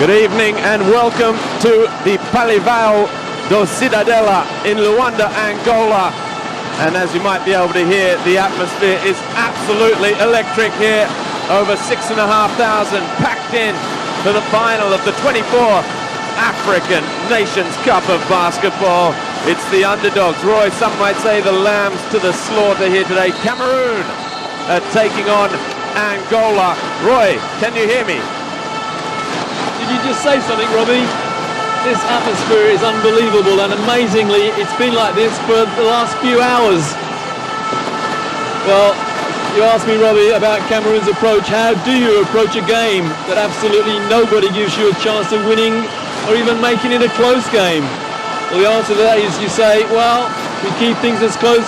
Good evening and welcome to the Palivao do Cidadela in Lutonda, Angola. And as you might be able to hear, the atmosphere is absolutely electric here. Over 6,500 packed in for the final of the 24th African Nations Cup of Basketball. It's the underdogs, Roy, some might say the lambs to the slaughter here today. Cameroon taking on Angola. Roy, can you hear me? Did you just say something, Robbie? This atmosphere is unbelievable, and amazingly, it's been like this for the last few hours. Well, you asked me, Robbie, about Cameroon's approach. How do you approach a game that absolutely nobody gives you a chance of winning or even making it a close game? Well, the answer to that is you say, well, we keep things as close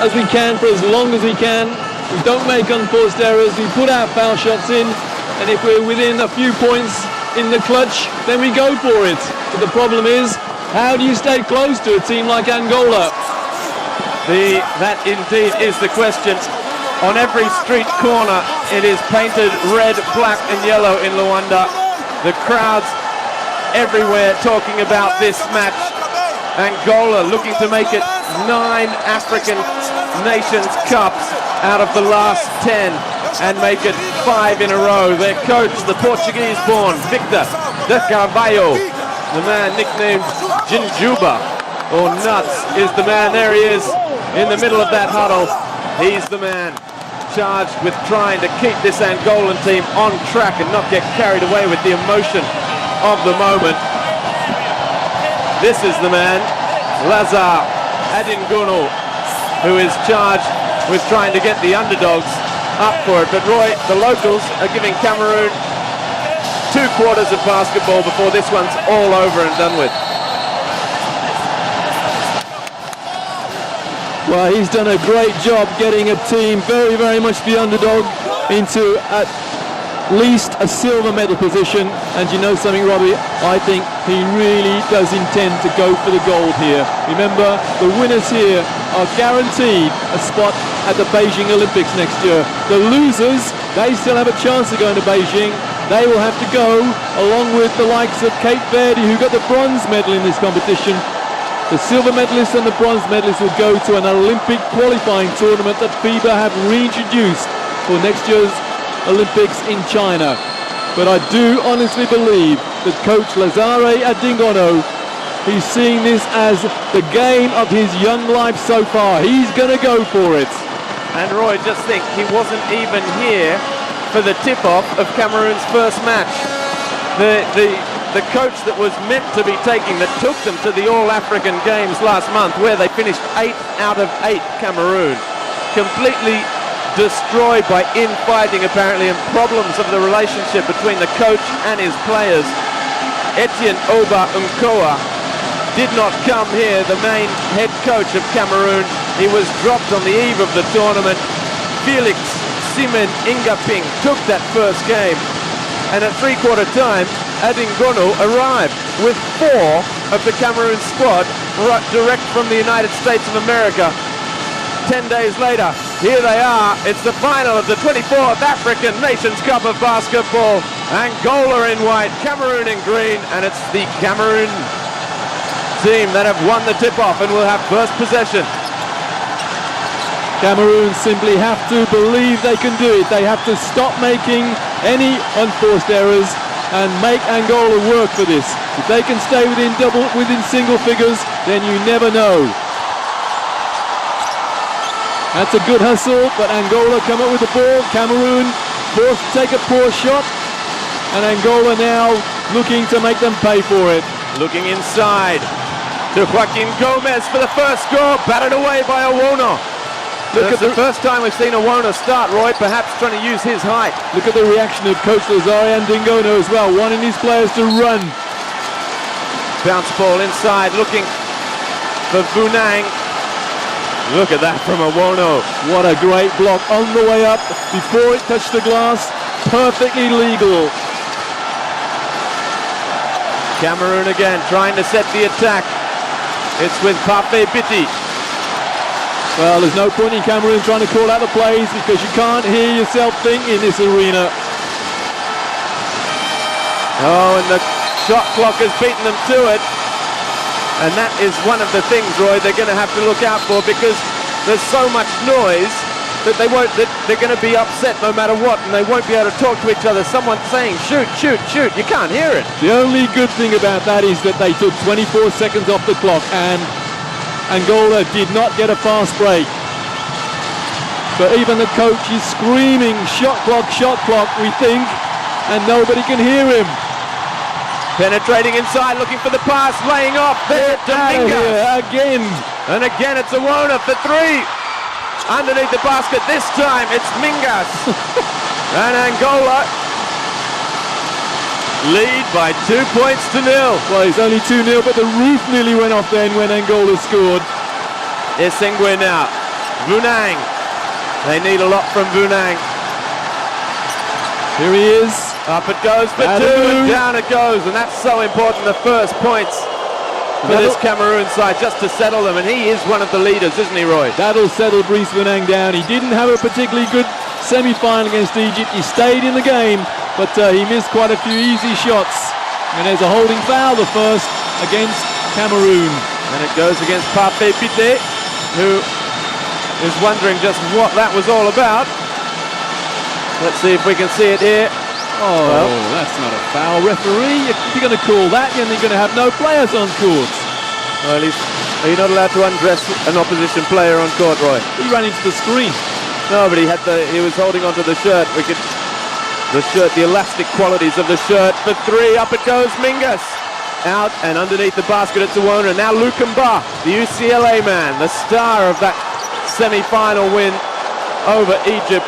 as we can for as long as we can. We don't make unforced errors. We put our foul shots in, and if we're within a few points in the clutch, then we go for it. But the problem is, how do you stay close to a team like Angola? That indeed is the question. On every street corner, it is painted red, black and yellow in Lutonda. The crowds everywhere talking about this match. Angola looking to make it 9 African Nations Cups out of the last 10 and make it 5 in a row. Their coach, the Portuguese-born Victor de Carvalho, the man nicknamed Jinjuba, or Nuts, is the man. There he is in the middle of that huddle. He's the man charged with trying to keep this Angolan team on track and not get carried away with the emotion of the moment. This is the man, Lazar Adingono, who is charged with trying to get the underdogs up for it. But Roy, the locals are giving Cameroon 2 quarters of basketball before this one's all over and done with. Well, he's done a great job getting a team very, very much the underdog into at least a silver medal position. And you know something, Robbie? I think he really does intend to go for the gold here. Remember, the winners here are guaranteed a spot at the Beijing Olympics next year. The losers, they still have a chance of going to Beijing. They will have to go along with the likes of Cape Verde, who got the bronze medal in this competition. The silver medalists and the bronze medalists will go to an Olympic qualifying tournament that FIBA have reintroduced for next year's Olympics in China. But I do honestly believe that coach Lazare Adingono, he's seeing this as the game of his young life so far. He's going to go for it. And Roy, just think, he wasn't even here for the tip-off of Cameroon's first match. The coach that was meant to be taking, that took them to the All-African Games last month, where they finished 8 out of 8, Cameroon, completely destroyed by infighting apparently and problems of the relationship between the coach and his players. Etienne Oba Nkoa did not come here, the main head coach of Cameroon. He was dropped on the eve of the tournament. Felix Simen Ingaping took that first game, and at 3/4 time Adingono arrived with 4 of the Cameroon squad direct from the United States of America. 10 days later, here they are. It's the final of the 24th African Nations Cup of Basketball. Angola in white, Cameroon in green, and it's the Cameroon team that have won the tip-off and will have first possession. Cameroon simply have to believe they can do it. They have to stop making any unforced errors and make Angola work for this. If they can stay within single figures, then you never know. That's a good hustle, but Angola come up with the ball. Cameroon forced to take a poor shot, and Angola now looking to make them pay for it. Looking inside to Joaquin Gomes for the first score, batted away by Vounang. That's the first time we've seen Vounang start, Roy, perhaps trying to use his height. Look at the reaction of coach Lazare Adingono as well, wanting his players to run. Bounce ball inside, looking for Vounang. Look at that from Vounang. What a great block on the way up before it touched the glass. Perfectly legal. Cameroon again trying to set the attack. It's with Pape Biti. Well, there's no point in Cameroon trying to call out the plays because you can't hear yourself think in this arena. Oh, and the shot clock has beaten them to it. And that is one of the things, Roy, they're going to have to look out for, because there's so much noise that they're going to be upset no matter what, and they won't be able to talk to each other. Someone's saying, shoot, shoot, shoot. You can't hear it. The only good thing about that is that they took 24 seconds off the clock, and Angola did not get a fast break. But even the coach is screaming, shot clock, we think, and nobody can hear him. Penetrating inside, looking for the pass, laying off there to Mingas. Again. And again it's Vounang for three. Underneath the basket this time, it's Mingas. And Angola lead by 2 points to nil. Well, it's only 2-0, but the roof nearly went off then when Angola scored. Essengue now. Vounang. They need a lot from Vounang. Here he is. Up it goes for two, and down it goes, and that's so important, the first points for this Cameroon side, just to settle them, and he is one of the leaders, isn't he, Roy? That'll settle Brice Vounang down. He didn't have a particularly good semi-final against Egypt. He stayed in the game, but he missed quite a few easy shots. And there's a holding foul, the first against Cameroon. And it goes against Pape Pite, who is wondering just what that was all about. Let's see if we can see it here. Oh, well, that's not a foul, referee. If you're going to call that, then you're going to have no players on court. Well, are you not allowed to undress an opposition player on court, Roy? He ran into the screen. No, but he was holding onto the shirt. The elastic qualities of the shirt for three. Up it goes, Mingas. Out and underneath the basket, it's Vounang. Now Lutonda, the UCLA man, the star of that semi-final win over Egypt.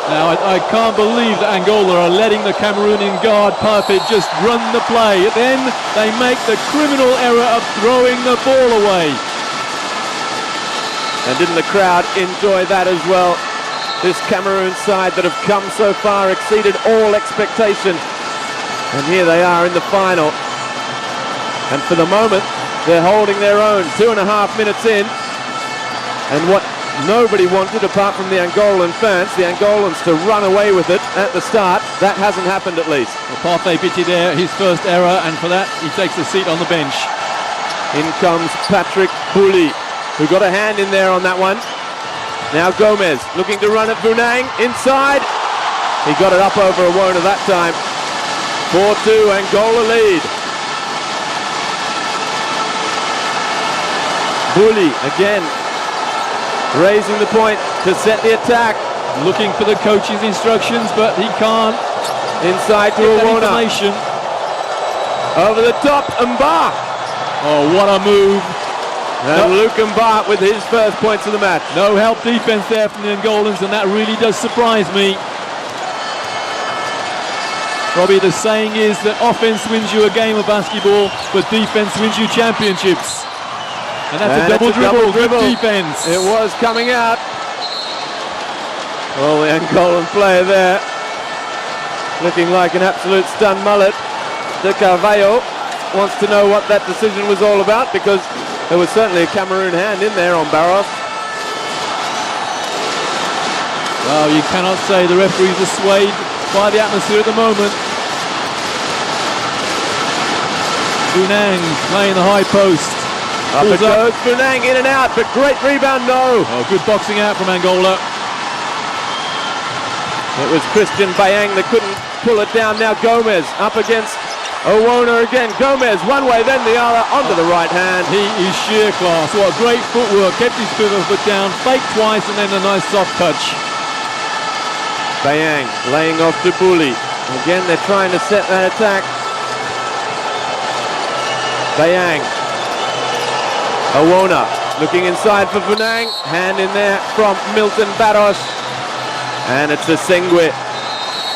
Now, I can't believe that Angola are letting the Cameroonian guard Pape just run the play. Then they make the criminal error of throwing the ball away. And didn't the crowd enjoy that as well? This Cameroon side that have come so far exceeded all expectation. And here they are in the final. And for the moment, they're holding their own. 2.5 minutes in. And what nobody wanted, apart from the Angolan fans, the Angolans to run away with it at the start. That hasn't happened, at least. Well, Pape Pite there, his first error, and for that he takes a seat on the bench. In comes Patrick Bouli, who got a hand in there on that one. Now Gomes looking to run at Vounang inside. He got it up over Vounang that time. 4-2, Angola lead. Bouli again, raising the point to set the attack. Looking for the coach's instructions, but he can't. Inside to Vounang. Over the top, Mba. Oh, what a move. And Luke Mba with his first points of the match. No help defense there from the Angolans, and that really does surprise me. Robbie, the saying is that offense wins you a game of basketball, but defense wins you championships. And that's a double dribble. Good defense. It was coming out. Well, the Angolan player there, looking like an absolute stun mullet. De Carvalho wants to know what that decision was all about, because there was certainly a Cameroon hand in there on Barros. Well, you cannot say the referees are swayed by the atmosphere at the moment. Vounang playing the high post. Up it goes, Vounang in and out, but great rebound, no. Oh, good boxing out from Angola. It was Christian Bayang that couldn't pull it down. Now Gomes up against Vounang again. Gomes one way, then the other, onto the right hand. He is sheer class. What great footwork. Kept his pivot foot down, faked twice, and then a nice soft touch. Bayang laying off to Bouli. Again, they're trying to set that attack. Bayang. Vounang looking inside for Vounang. Hand in there from Milton Barros. And it's Essengue,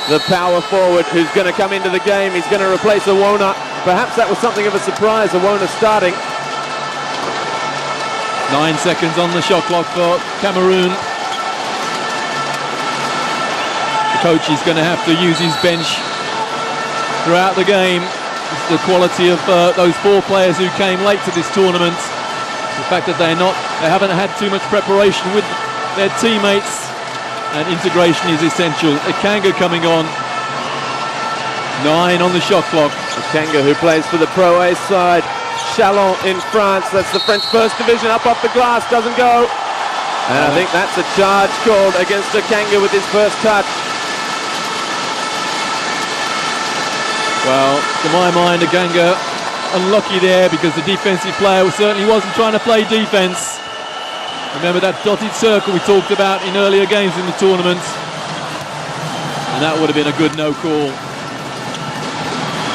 the power forward, who's going to come into the game. He's going to replace Vounang. Perhaps that was something of a surprise, Vounang starting. 9 seconds on the shot clock for Cameroon. The coach is going to have to use his bench throughout the game. It's the quality of those 4 players who came late to this tournament. The fact that they haven't had too much preparation with their teammates, and integration is essential. Essengue coming on. 9 on the shot clock. Essengue, who plays for the Pro A side. Chalon in France, that's the French first division, up off the glass, doesn't go. And I think that's a charge called against Essengue with his first touch. Well, to my mind, Essengue unlucky there because the defensive player certainly wasn't trying to play defense. Remember that dotted circle we talked about in earlier games in the tournament? And that would have been a good no call.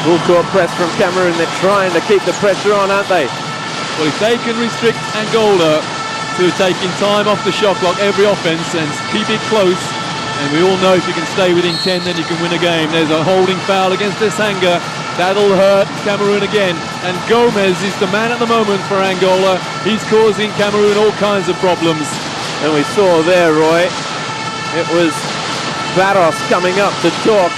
Full court press from Cameroon, they're trying to keep the pressure on, aren't they? Well, if they can restrict Angola to taking time off the shot clock every offense and keep it close, and we all know if you can stay within 10 then you can win a game. There's a holding foul against Essengue. That'll hurt Cameroon again. And Gomes is the man at the moment for Angola. He's causing Cameroon all kinds of problems. And we saw there, Roy, it was Barros coming up to talk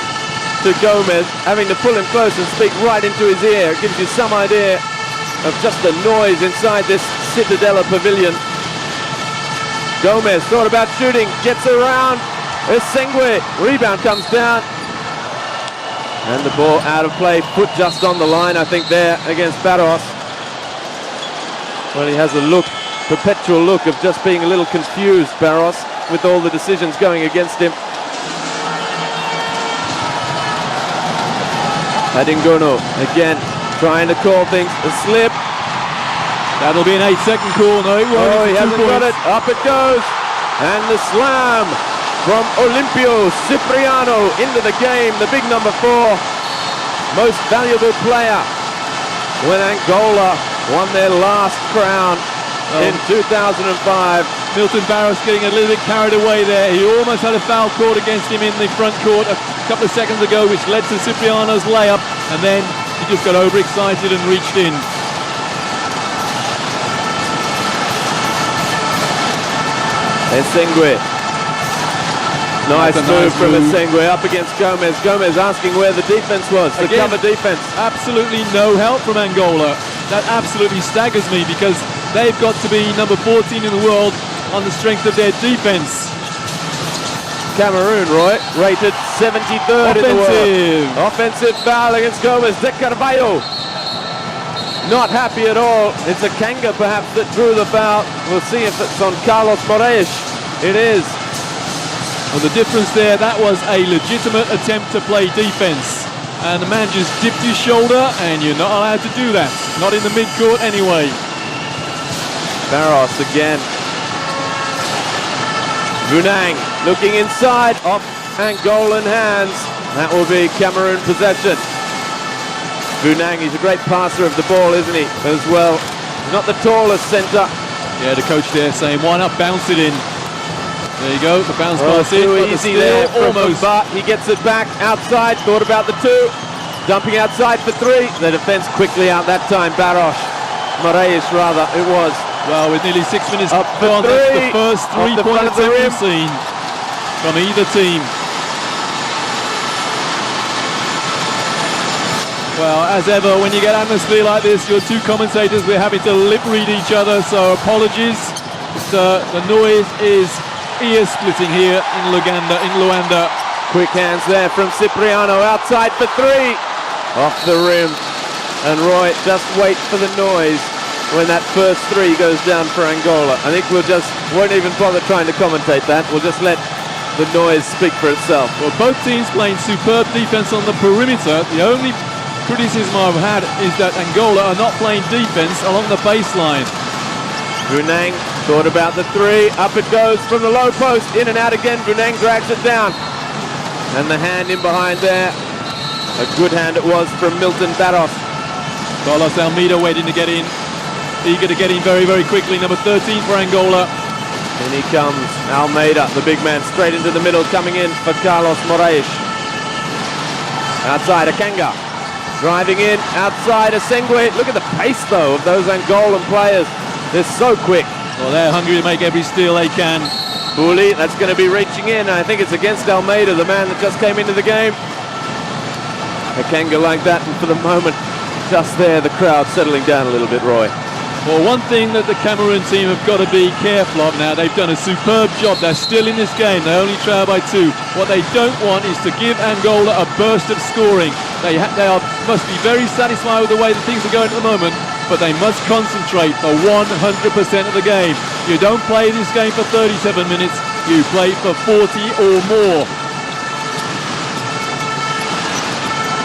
to Gomes, having to pull him close and speak right into his ear. It gives you some idea of just the noise inside this Citadella pavilion. Gomes thought about shooting, gets around. Essengue, rebound comes down. And the ball out of play, put just on the line, I think, there against Barros. Well, he has a look, perpetual look of just being a little confused, Barros, with all the decisions going against him. Adingono, again, trying to call things, a slip. That'll be an 8-second call. No, it won't. Oh, he hasn't got it. Up it goes. And the slam from Olimpio Cipriano into the game, the big number 4, most valuable player when Angola won their last crown in 2005. Milton Barros getting a little bit carried away there. He almost had a foul called against him in the front court a couple of seconds ago, which led to Cipriano's layup, and then he just got overexcited and reached in. Essengue. Nice move from Essengue up against Gomes. Gomes asking where the defense was, the cover defense. Absolutely no help from Angola. That absolutely staggers me because they've got to be number 14 in the world on the strength of their defense. Cameroon, Roy, rated 73rd in the world. Offensive foul against Gomes. De Carvalho not happy at all. It's Essengue perhaps that drew the foul. We'll see if it's on Carlos Morais. It is. Well, the difference there, that was a legitimate attempt to play defense. And the man just dipped his shoulder, and you're not allowed to do that. Not in the mid-court anyway. Barros again. Vounang looking inside, off Angolan hands. That will be Cameroon possession. Vounang, he's a great passer of the ball, isn't he, as well? Not the tallest centre. Yeah, the coach there saying, why not bounce it in? There you go, the bounce pass in. Too easy there, almost. But he gets it back outside, thought about the 2. Dumping outside for 3. The defence quickly out that time, Barros. Morais, rather, it was. Well, with nearly 6 minutes up for gone, that's the first 3-point attempt we've seen from either team. Well, as ever, when you get atmosphere like this, your two commentators, we're having to lip read each other, so apologies. The noise is ear-splitting here in Luanda. Quick hands there from Cipriano, outside for 3. Off the rim. And Roy, just wait for the noise when that first 3 goes down for Angola. I think won't even bother trying to commentate that. We'll just let the noise speak for itself. Well, both teams playing superb defense on the perimeter. The only criticism I've had is that Angola are not playing defense along the baseline. Vounang thought about the 3. Up it goes from the low post. In and out again. Vounang drags it down. And the hand in behind there. A good hand it was from Milton Barros. Carlos Almeida waiting to get in. Eager to get in very, very quickly. Number 13 for Angola. And he comes. Almeida, the big man, straight into the middle, coming in for Carlos Morais. Outside, Essengue. Driving in, outside, Essengue. Look at the pace, though, of those Angolan players. They're so quick. Well, they're hungry to make every steal they can. Bouli, that's going to be reaching in. I think it's against Almeida, the man that just came into the game. Essengue like that, and for the moment, just there, the crowd settling down a little bit, Roy. Well, one thing that the Cameroon team have got to be careful of now, they've done a superb job. They're still in this game. They only trail by 2. What they don't want is to give Angola a burst of scoring. must be very satisfied with the way that things are going at the moment, but they must concentrate for 100% of the game. You don't play this game for 37 minutes, you play for 40 or more.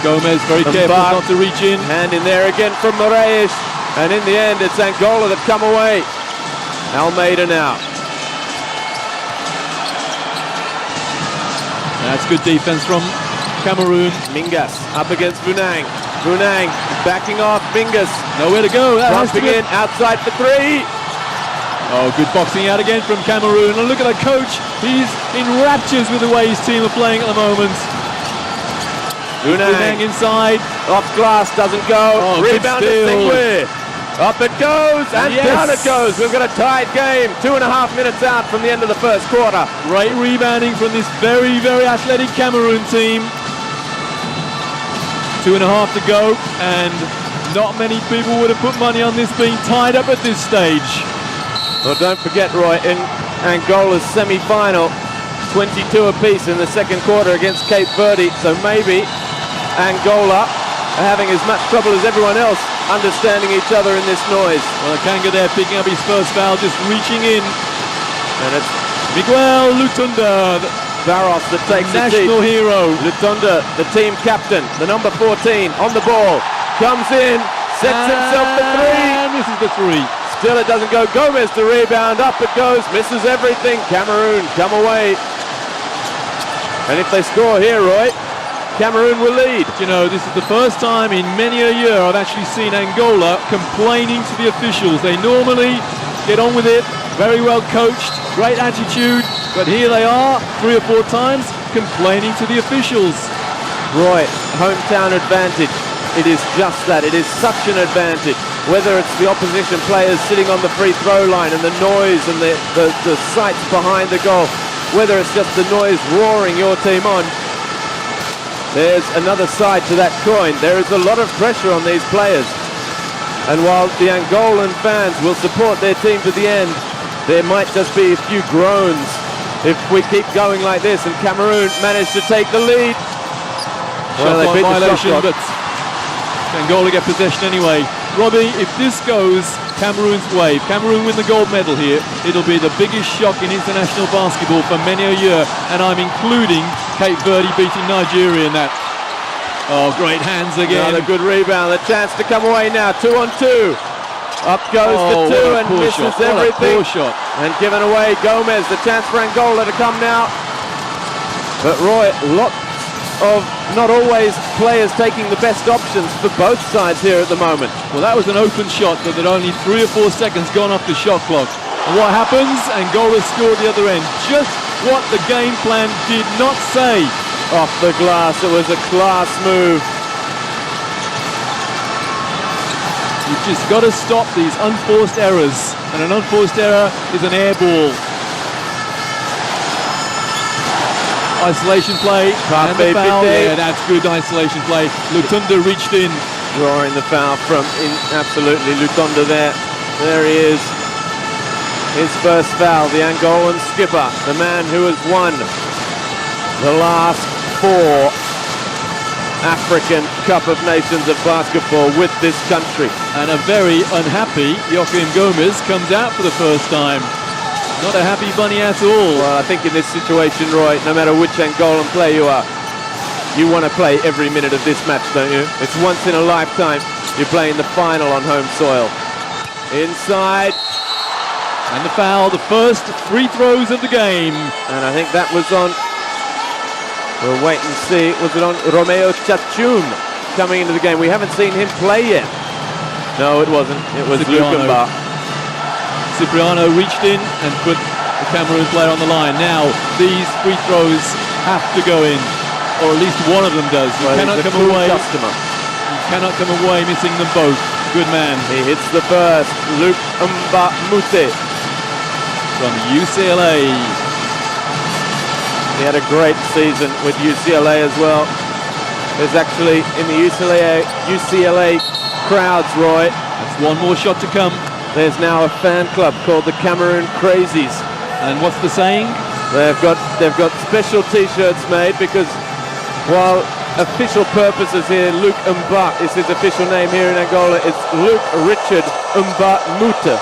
Gomes very careful not to reach in. Hand in there again from Morais, and in the end it's Angola that come away. Almeida now. That's good defense from Cameroon. Mingas up against Vounang. Vounang backing off Mingas. Nowhere to go. Jumping in outside for three. Oh, good boxing out again from Cameroon. And look at the coach. He's in raptures with the way his team are playing at the moment. Vounang inside. Off glass, doesn't go. Oh, rebound to Essengue. Up it goes, and down it goes. We've got a tied game. 2.5 minutes out from the end of the first quarter. Great rebounding from this very, very athletic Cameroon team. 2.5 to go, and not many people would have put money on this being tied up at this stage. Well, don't forget, Roy, in Angola's semi-final, 22 apiece in the second quarter against Cape Verde. So maybe Angola are having as much trouble as everyone else understanding each other in this noise. Well, Essengue there picking up his first foul, just reaching in. And it's Miguel Lutonda, Barros that takes the national hero. Lutonda, the team captain, the number 14 on the ball, comes in, sets himself for three. And this is the three. Still it doesn't go. Gomes the rebound, up it goes, misses everything. Cameroon come away. And if they score here, Roy, Cameroon will lead. You know, this is the first time in many a year I've actually seen Angola complaining to the officials. They normally get on with it, very well coached, great attitude, but here they are 3 or 4 times complaining to the officials. Roy, hometown advantage. It is just that. It is such an advantage. Whether it's the opposition players sitting on the free throw line and the noise and the sights behind the goal, whether it's just the noise roaring your team on, there's another side to that coin. There is a lot of pressure on these players. And while the Angolan fans will support their team to the end, there might just be a few groans if we keep going like this, and Cameroon managed to take the lead. Well, they beat the shot, but Angola get possession anyway. Robbie, if this goes Cameroon's way, if Cameroon win the gold medal here, it'll be the biggest shock in international basketball for many a year, and I'm including Cape Verde beating Nigeria in that. Oh, great hands again. Another good rebound, a chance to come away now, 2 on 2. Up goes the two and misses everything. Poor shot. And given away. Gomes, the chance for Angola to come now. But Roy, lots of not always players taking the best options for both sides here at the moment. Well, that was an open shot, but that only 3 or 4 seconds gone off the shot clock. And what happens? Angola scored the other end. Just what the game plan did not say. Off the glass, it was a class move. You've just got to stop these unforced errors, and an unforced error is an air ball. Isolation play, and the foul. Yeah, that's good isolation play. Lutonda reached in. Drawing the foul from absolutely Lutonda there. There he is. His first foul, the Angolan skipper, the man who has won the last 4 African Cup of Nations of basketball with this country. And a very unhappy Joachim Gomes comes out for the first time. Not a happy bunny at all. Well, I think in this situation, Roy, no matter which Angolan player you are, you want to play every minute of this match, don't you? It's once in a lifetime. You're playing the final on home soil. Inside. And the foul, the first free throws of the game. And I think that was on, we'll wait and see, was it on Romeo Chachum coming into the game? We haven't seen him play yet. No, it wasn't. It was Lutonda. Cipriano reached in and put the Cameroon player on the line. Now, these free throws have to go in, or at least one of them does. You cannot come away. You cannot come away missing them both. Good man. He hits the first. Luke Mute from UCLA. He had a great season with UCLA as well. There's actually in the UCLA crowds, Roy. That's one more shot to come. There's now a fan club called the Cameroon Crazies. And what's the saying? They've got special T-shirts made because while official purposes here, Luc Mba is his official name here in Angola. It's Luc Richard Mba Muta.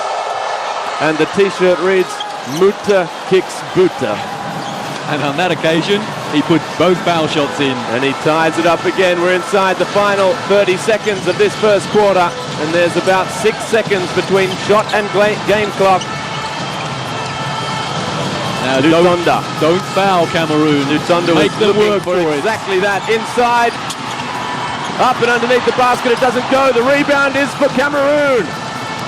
And the t-shirt reads, Muta kicks Buta. And on that occasion, he put both foul shots in. And he ties it up again. We're inside the final 30 seconds of this first quarter. And there's about 6 seconds between shot and game clock. Now, Lutonda. Don't foul Cameroon. Lutonda Make was them looking work for for it. exactly that. Inside. Up and underneath the basket. It doesn't go. The rebound is for Cameroon.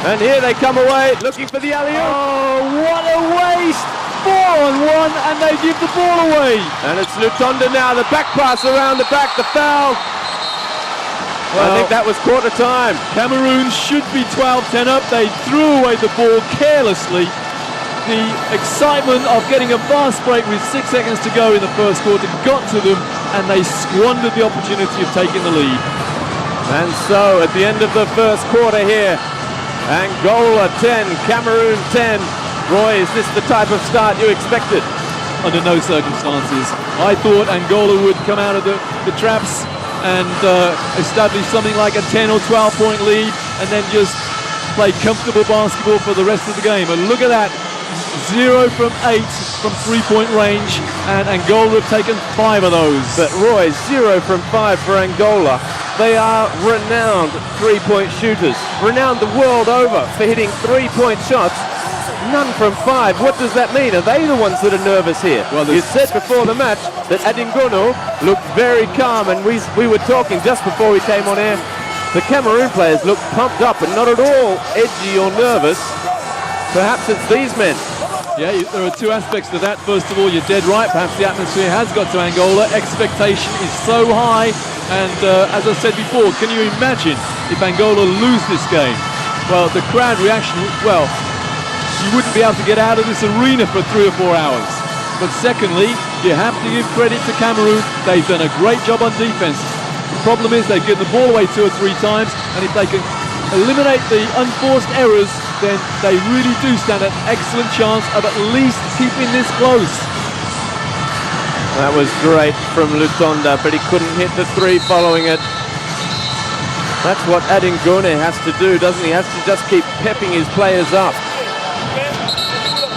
And here they come away looking for the alley-oop. Oh, what a waste! 4-on-1, and they give the ball away. And it's Lutonda now. The back pass around the back. The foul. Well, I think that was quarter time. Cameroon should be 12-10 up. They threw away the ball carelessly. The excitement of getting a fast break with 6 seconds to go in the first quarter got to them, and they squandered the opportunity of taking the lead. And so at the end of the first quarter here, Angola 10, Cameroon 10. Roy, is this the type of start you expected? Under no circumstances. I thought Angola would come out of the traps and establish something like a 10 or 12 point lead and then just play comfortable basketball for the rest of the game. And look at that. 0 from 8 from 3-point range, and Angola have taken 5 of those. But Roy, 0 from 5 for Angola. They are renowned 3-point shooters, renowned the world over for hitting 3-point shots. None from 5. What does that mean? Are they the ones that are nervous here? Well, you said before the match that Adingono looked very calm, and we were talking just before we came on air. The Cameroon players look pumped up and not at all edgy or nervous. Perhaps it's these men. Yeah, there are two aspects to that. First of all, you're dead right. Perhaps the atmosphere has got to Angola. Expectation is so high. And as I said before, can you imagine if Angola lose this game? Well, the crowd reaction, well, you wouldn't be able to get out of this arena for 3 or 4 hours. But secondly, you have to give credit to Cameroon. They've done a great job on defense. The problem is they've given the ball away 2 or 3 times, and if they can eliminate the unforced errors, then they really do stand an excellent chance of at least keeping this close. That was great from Lutonda, but he couldn't hit the 3 following it. That's what Adingone has to do, doesn't he? He has to just keep pepping his players up.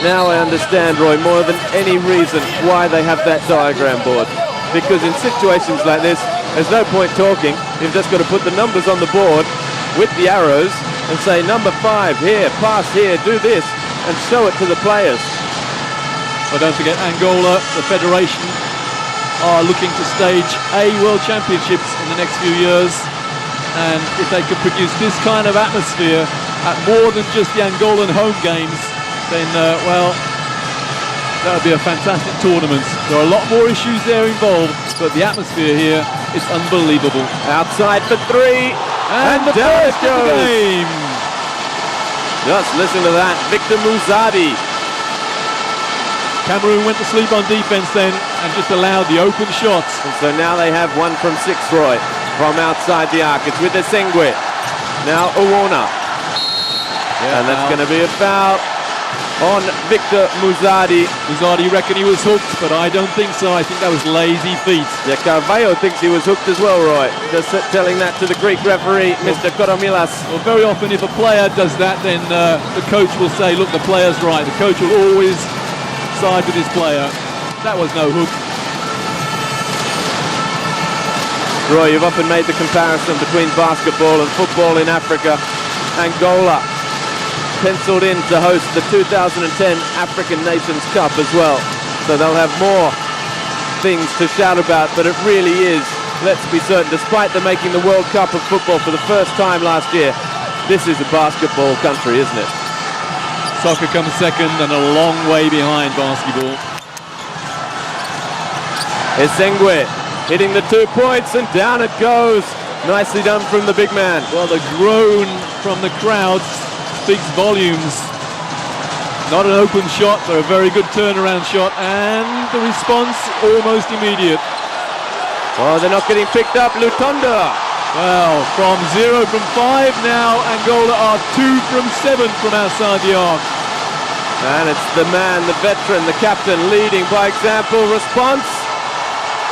Now I understand, Roy, more than any reason why they have that diagram board. Because in situations like this, there's no point talking. You've just got to put the numbers on the board with the arrows and say, number 5 here, pass here, do this, and show it to the players. Well, don't forget Angola, the federation, are looking to stage a World Championships in the next few years. And if they could produce this kind of atmosphere at more than just the Angolan home games, then, well, that would be a fantastic tournament. There are a lot more issues there involved, but the atmosphere here is unbelievable. Outside for 3. And the down first it goes. game. Just listen to that. Victor Muzadi. Cameroon went to sleep on defense then and just allowed the open shots. And so now they have 1 from 6, Roy, from outside the arc. It's with Essengue. Now Uwona. Yeah, and that's going to be a foul on Victor Muzadi. Muzadi reckoned he was hooked, but I don't think so. I think that was lazy feet. Yeah, Carvalho thinks he was hooked as well, Roy. Just telling that to the Greek referee, Mr. Koromilas. Well, very often if a player does that, then the coach will say, look, the player's right. The coach will always side with his player. That was no hook. Roy, you've often made the comparison between basketball and football in Africa. Angola penciled in to host the 2010 African Nations Cup as well. So they'll have more things to shout about, but it really is, let's be certain, despite them making the World Cup of football for the first time last year, this is a basketball country, isn't it? Soccer comes second and a long way behind basketball. Essengue hitting the 2 points and down it goes. Nicely done from the big man. Well, the groan from the crowd speaks volumes. Not an open shot, but a very good turnaround shot, and the response almost immediate. Oh, they're not getting picked up. Lutonda. Well, from 0 from 5, now Angola are 2 from 7 from outside the arc. And it's the man, the veteran, the captain, leading by example. Response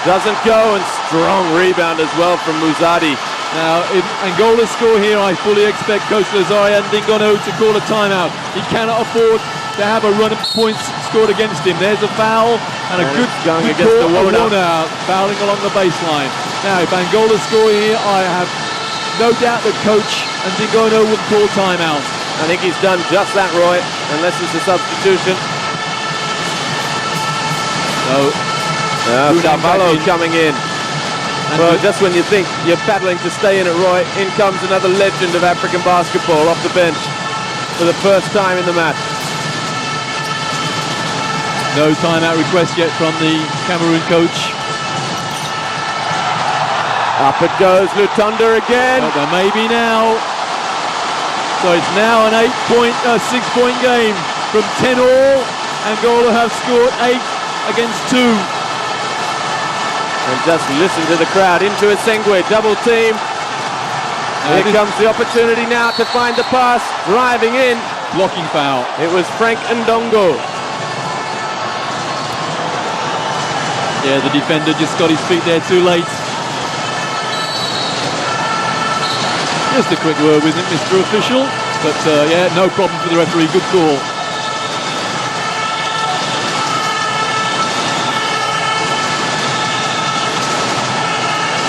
doesn't go, and strong rebound as well from Muzadi. Now, if Angola score here, I fully expect Coach Lazare and Dingono to call a timeout. He cannot afford to have a run of points scored against him. There's a foul and a good going good against call, the Vounang. fouling along the baseline. Now, if Angola score here, I have no doubt that Coach and Dingono will call timeout. I think he's done just that, Roy, unless it's a substitution. No. Cavallo coming in. Well, just when you think you're battling to stay in it, Roy, in comes another legend of African basketball off the bench for the first time in the match. No timeout request yet from the Cameroon coach. Up it goes, Lutonda again. Well, there may be now. So it's now an 6-point game from 10 all. Angola have scored 8 against 2. And just listen to the crowd into Essengue, double team. Here comes the opportunity now to find the pass, driving in. Blocking foul. It was Frank Ndongo. Yeah, the defender just got his feet there too late. Just a quick word with him, Mr. Official. But yeah, no problem for the referee, good call.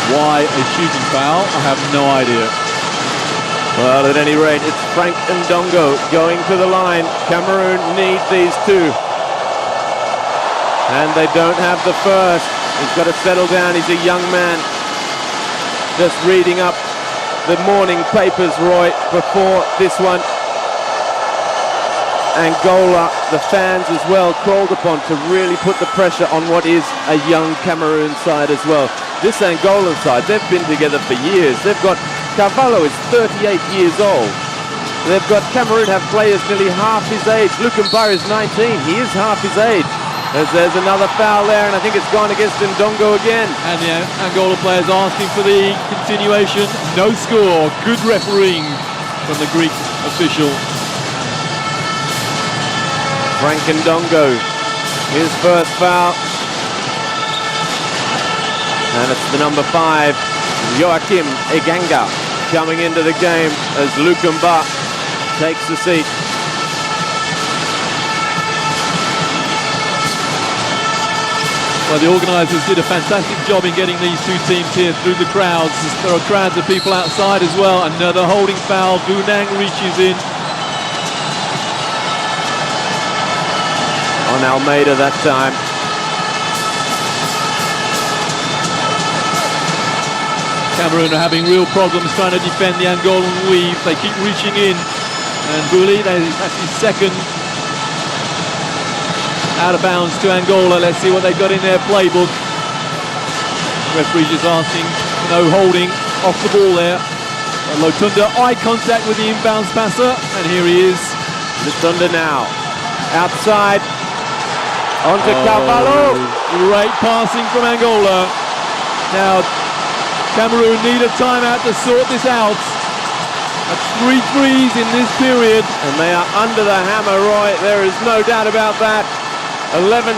Why a shooting foul? I have no idea. Well, at any rate, it's Frank Ndongo going to the line. Cameroon need these two. And they don't have the first. He's got to settle down. He's a young man. Just reading up the morning papers, Roy, before this one. Angola, the fans as well, called upon to really put the pressure on what is a young Cameroon side as well. This Angolan side, they've been together for years. They've got, Cavallo is 38 years old. They've got, Cameroon have players nearly half his age. Lutonda is 19, he is half his age. There's another foul there, and I think it's gone against Ndongo again. And the Angola players asking for the continuation. No score, good refereeing from the Greek official. Frank Ndongo, his first foul. And it's the number 5, Joachim Eganga, coming into the game as Lutonda takes the seat. Well, the organisers did a fantastic job in getting these two teams here through the crowds. There are crowds of people outside as well. Another holding foul. Vounang reaches in. On Almeida that time. Cameroon are having real problems trying to defend the Angolan weave. They keep reaching in. And Bouli, that's his second out of bounds to Angola. Let's see what they've got in their playbook. Referee just asking, no holding off the ball there. And Lutonda, eye contact with the inbounds passer. And here he is. Lutonda now. Outside. Onto Cavallo. Great passing from Angola. Now, Cameroon need a timeout to sort this out. That's 3 threes in this period. And they are under the hammer, Roy. There is no doubt about that. 11-3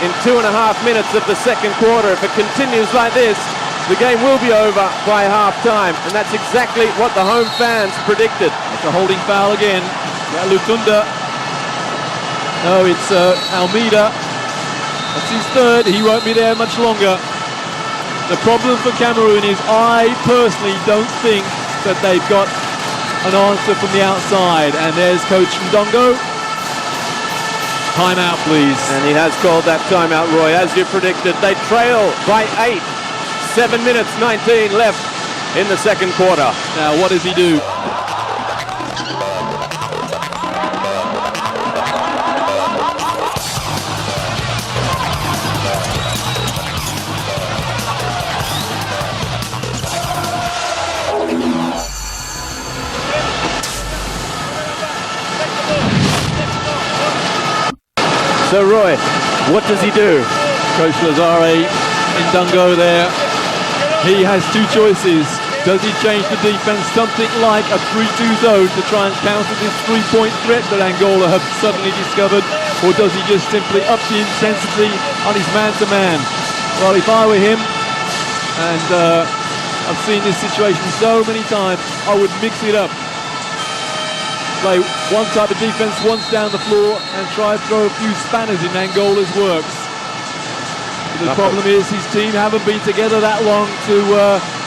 in 2.5 minutes of the second quarter. If it continues like this, the game will be over by half-time. And that's exactly what the home fans predicted. It's a holding foul again. Yeah, Lutonda. No, it's Almeida. That's his third. He won't be there much longer. The problem for Cameroon is I personally don't think that they've got an answer from the outside. And there's Coach Ndongo. Timeout, please. And he has called that timeout, Roy, as you predicted. They trail by 8. 7 minutes, 19 left in the second quarter. Now, what does he do? So Roy, what does he do? Coach Lazare, Ndongo there. He has 2 choices. Does he change the defense, something like a 3-2 zone to try and counter this 3-point threat that Angola have suddenly discovered? Or does he just simply up the intensity on his man-to-man? Well, if I were him, And I've seen this situation so many times. I would mix it up. Play one type of defense once down the floor and try and throw a few spanners in Angola's works. The problem is his team haven't been together that long to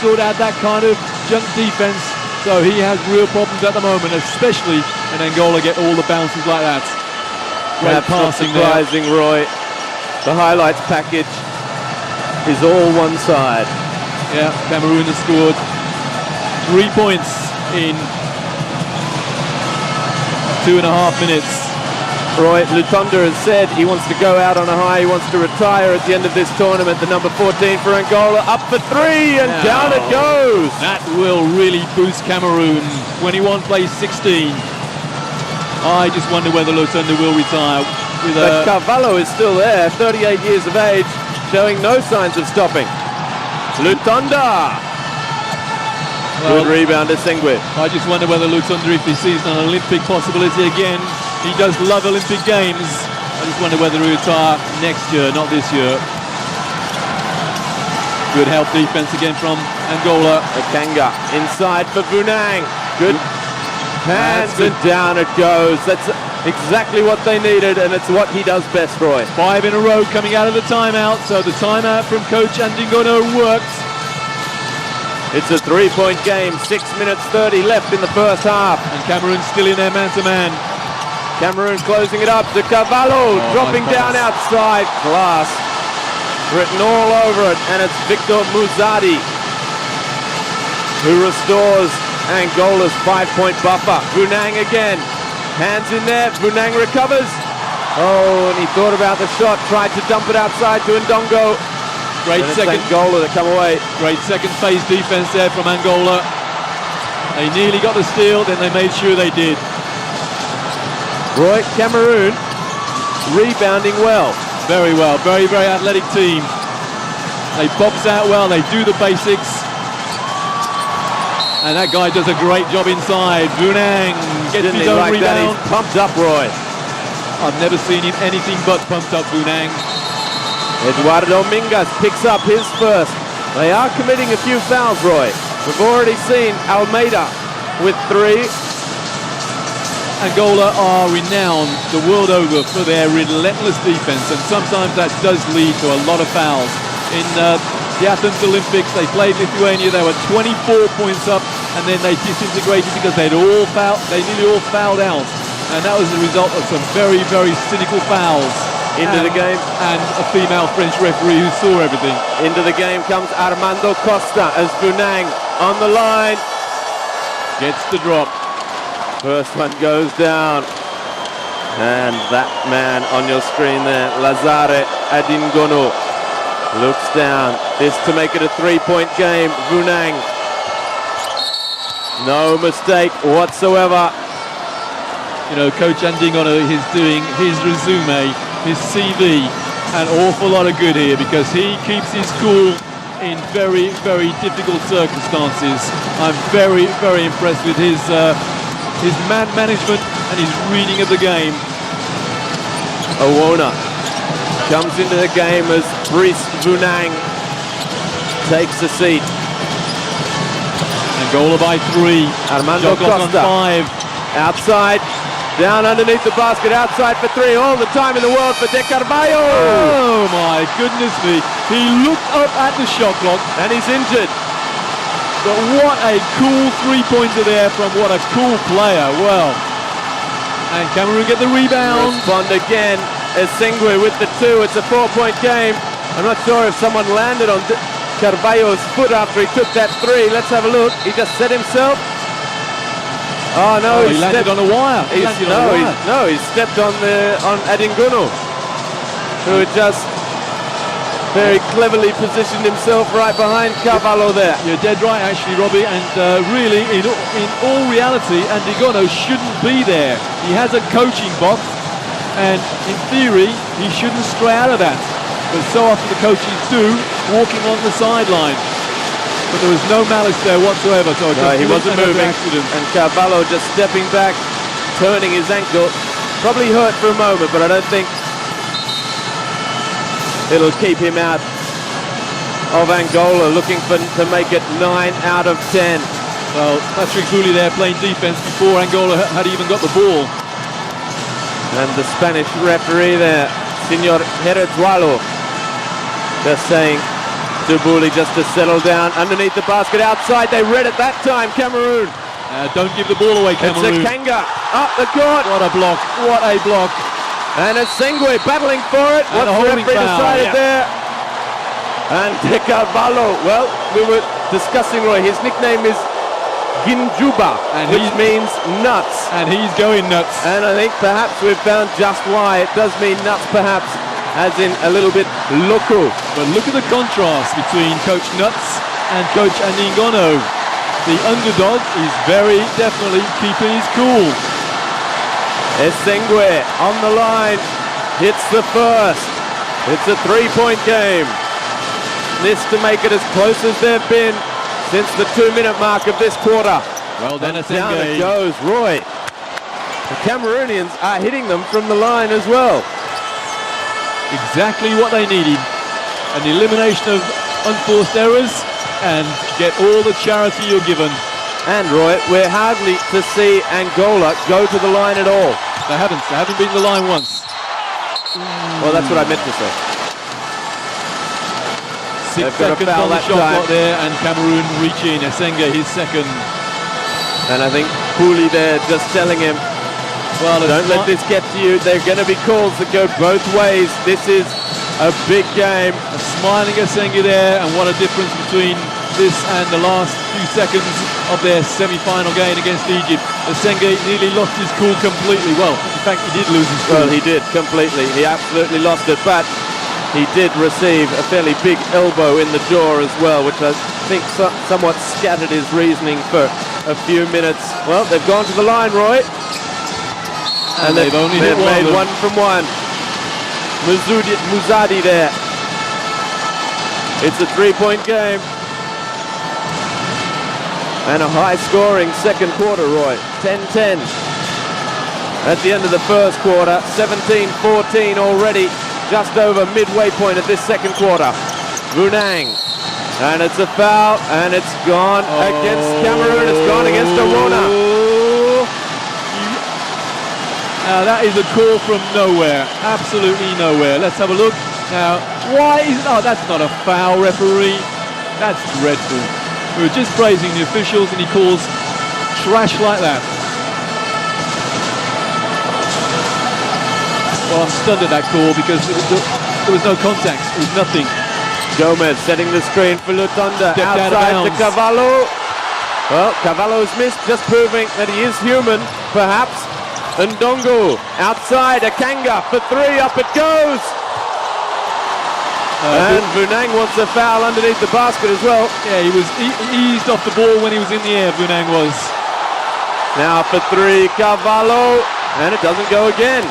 sort out that kind of junk defense. So he has real problems at the moment, especially when Angola get all the bounces like that. Great passing there. Surprising, Roy. The highlights package is all one side. Yeah, Cameroon has scored 3 points in 2.5 minutes. Roy, Lutonda has said he wants to go out on a high. He wants to retire at the end of this tournament. The number 14 for Angola, up for 3 and down it goes. That will really boost Cameroon. 21 plays 16. I just wonder whether Lutonda will retire. But Carvalho is still there, 38 years of age, showing no signs of stopping. Lutonda. Good rebound, Essengue. I just wonder whether Lutonda, if he sees an Olympic possibility again, he does love Olympic Games. I just wonder whether he'll retire next year, not this year. Good help defense again from Angola. Essengue inside for Vounang. Good hands and down it goes. That's exactly what they needed, and it's what he does best, Roy. 5 in a row coming out of the timeout, so the timeout from Coach Angola works. It's a 3-point game, 6 minutes 30 left in the first half. And Cameroon still in their man-to-man. Cameroon closing it up to Carvalho, dropping down outside. Class written all over it, and it's Victor Muzadi who restores Angola's 5-point buffer. Vounang again, hands in there, Vounang recovers. Oh, and he thought about the shot, tried to dump it outside to Ndongo. Great second. Angola to come away. Great second phase defense there from Angola. They nearly got the steal, then they made sure they did. Roy, Cameroon rebounding well. Very well, very, very athletic team. They box out well, they do the basics. And that guy does a great job inside. Vounang gets his own rebound. He's pumped up, Roy. I've never seen him anything but pumped up, Vounang. Eduardo Mingas picks up his first. They are committing a few fouls, Roy. We've already seen Almeida with 3. Angola are renowned the world over for their relentless defense, and sometimes that does lead to a lot of fouls. In the Athens Olympics, they played Lithuania. They were 24 points up, and then they disintegrated because they nearly all fouled out, and that was the result of some very, very cynical fouls. Into the game. And a female French referee who saw everything. Into the game comes Armando Costa as Vounang on the line. Gets the drop. First one goes down. And that man on your screen there, Lazare Adingono, looks down. This to make it a 3-point game. Vounang. No mistake whatsoever. You know, Coach Angola is doing his resume, his CV, an awful lot of good here because he keeps his cool in very, very difficult circumstances. I'm very, very impressed with his man management and his reading of the game. Owona comes into the game as Brice Vounang takes a seat. Angola by 3. Armando Costa on 5. Outside. Down underneath the basket, outside for 3, all the time in the world for De Carvalho. Oh my goodness me. He looked up at the shot clock and he's injured. But what a cool 3-pointer there from what a cool player. Well, and Cameroon get the rebound. Respond again, Essengue with the 2. It's a 4-point game. I'm not sure if someone landed on Carvalho's foot after he took that 3. Let's have a look. He just set himself. Oh no, he landed on a wire. He stepped on Adingono, who had just very cleverly positioned himself right behind Carvalho there. You're dead right, actually, Robbie. And really, in all reality, Angola shouldn't be there. He has a coaching box, and in theory, he shouldn't stray out of that. But so often the coaches do, walking on the sideline. But there was no malice there whatsoever, so he wasn't moving. And Carvalho just stepping back, turning his ankle. Probably hurt for a moment, but I don't think it'll keep him out of Angola, looking to make it 9 out of 10. Well, Patrick Bouli there playing defense before Angola had even got the ball. And the Spanish referee there, Senor Herezualo, just saying to Bouli just to settle down underneath the basket outside. They read it that time, Cameroon. Don't give the ball away, Cameroon. It's Essengue up the court. What a block, what a block. And Essengue battling for it. And What's the referee decided there? And De Carvalho, well, we were discussing, Roy, his nickname is Ginjuba, which means nuts. And he's going nuts. And I think perhaps we've found just why. It does mean nuts perhaps, as in a little bit loco. But look at the contrast between Coach Nuts and Coach Aningono. The underdog is very definitely keeping his cool. Essengue on the line, hits the first. It's a 3-point game. This to make it as close as they've been since the 2-minute mark of this quarter. Well then, down it goes, Roy. The Cameroonians are hitting them from the line as well. Exactly what they needed. An elimination of unforced errors and get all the charity you're given. And Roy, we're hardly to see Angola go to the line at all. They haven't been to the line once. Well, that's what I meant to say. 6 seconds on the shot clock there, and Cameroon reaching Essengue, his second. And I think Bouli there just telling him, well, don't let this get to you. There are going to be calls that go both ways. This is a big game. A smiling Essengue there, and what a difference between this and the last few seconds of their semi-final game against Egypt. Essengue nearly lost his cool completely. Well, in fact, he did lose his cool. Well, he did completely. He absolutely lost it, but he did receive a fairly big elbow in the jaw as well, which I think somewhat scattered his reasoning for a few minutes. Well, they've gone to the line, Roy. And they've only hit made one from one. Muzadi there. It's a 3-point game. And a high-scoring second quarter, Roy. 10-10. At the end of the first quarter, 17-14 already. Just over midway point of this second quarter. Vounang. And it's a foul, and it's gone against Cameroon. It's gone against Vounang. Now that is a call from nowhere, absolutely nowhere. Let's have a look. Now, why is... Oh, that's not a foul, referee. That's dreadful. We were just praising the officials and he calls trash like that. Well, I'm stunned at that call because there was no contact. It was nothing. Gomes setting the screen for Lutonda. Outside to Carvalho. Well, Cavallo's missed, just proving that he is human, perhaps. Ndongo outside, Essengue for 3, up it goes. And Vounang wants a foul underneath the basket as well. Yeah, he eased off the ball when he was in the air, Vounang was. Now for 3, Carvalho, and it doesn't go again.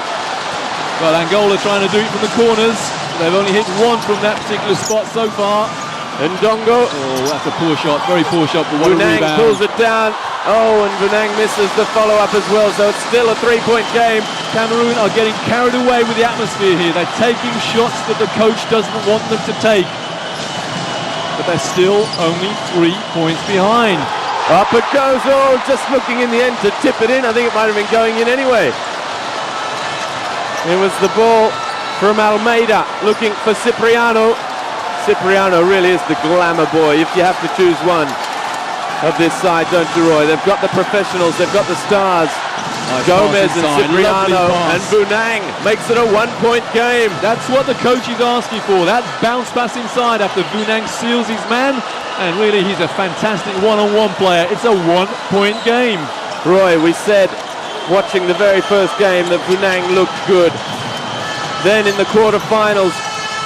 Well, Angola trying to do it from the corners. They've only hit 1 from that particular spot so far. Ndongo. Oh, that's a poor shot, very poor shot, but what a Vounang rebound. pulls it down. Oh, and Vounang misses the follow-up as well, so it's still a 3-point game. Cameroon are getting carried away with the atmosphere here. They're taking shots that the coach doesn't want them to take. But they're still only 3 points behind. Up it goes. Oh, just looking in the end to tip it in. I think it might have been going in anyway. It was the ball from Almeida looking for Cipriano. Cipriano really is the glamour boy, if you have to choose one of this side, don't you, Roy? They've got the professionals, they've got the stars. Nice Gomez and Cipriano, and Vounang makes it a 1-point game. That's what the coach is asking for, that bounce pass inside after Vounang seals his man, and really he's a fantastic one-on-one player. It's a 1-point game. Roy, we said, watching the very first game, that Vounang looked good. Then in the quarterfinals,